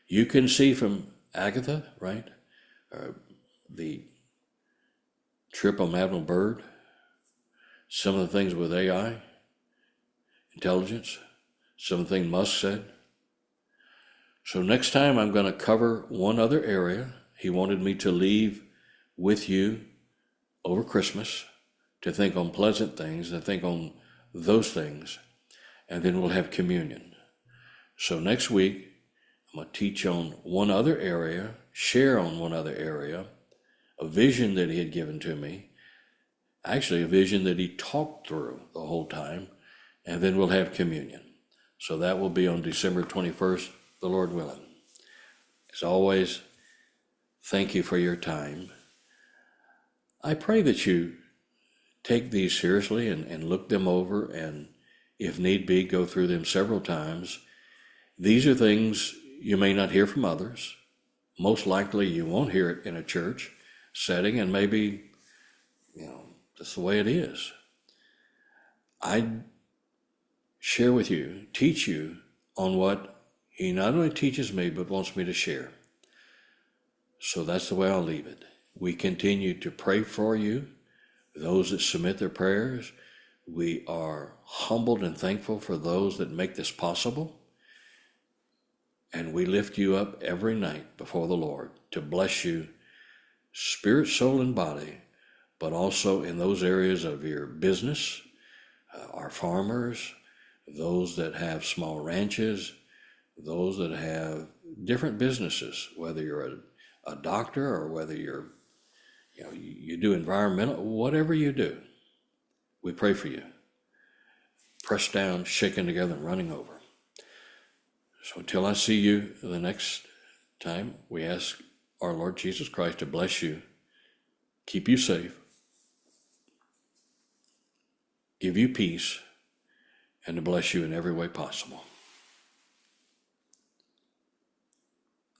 You can see from Agartha, right? The trip on Admiral Byrd, some of the things with AI, intelligence, some of the things Musk said. So next time I'm going to cover one other area. He wanted me to leave with you over Christmas to think on pleasant things, to think on those things, and then we'll have communion. So next week, I'm going to teach on one other area, share on one other area, a vision that he had given to me, actually a vision that he talked through the whole time, and then we'll have communion. So that will be on December 21st, the Lord willing. As always, thank you for your time. I pray that you take these seriously and look them over, and if need be, go through them several times. These are things you may not hear from others. Most likely you won't hear it in a church setting, and maybe, that's the way it is. I share with you, teach you on what He not only teaches me, but wants me to share. So that's the way I'll leave it. We continue to pray for you, those that submit their prayers. We are humbled and thankful for those that make this possible. And we lift you up every night before the Lord to bless you, spirit, soul, and body, but also in those areas of your business, our farmers, those that have small ranches, those that have different businesses, whether you're a doctor or whether you do environmental, whatever you do, we pray for you. Pressed down, shaken together, and running over. So until I see you the next time, we ask our Lord Jesus Christ to bless you, keep you safe, give you peace, and to bless you in every way possible.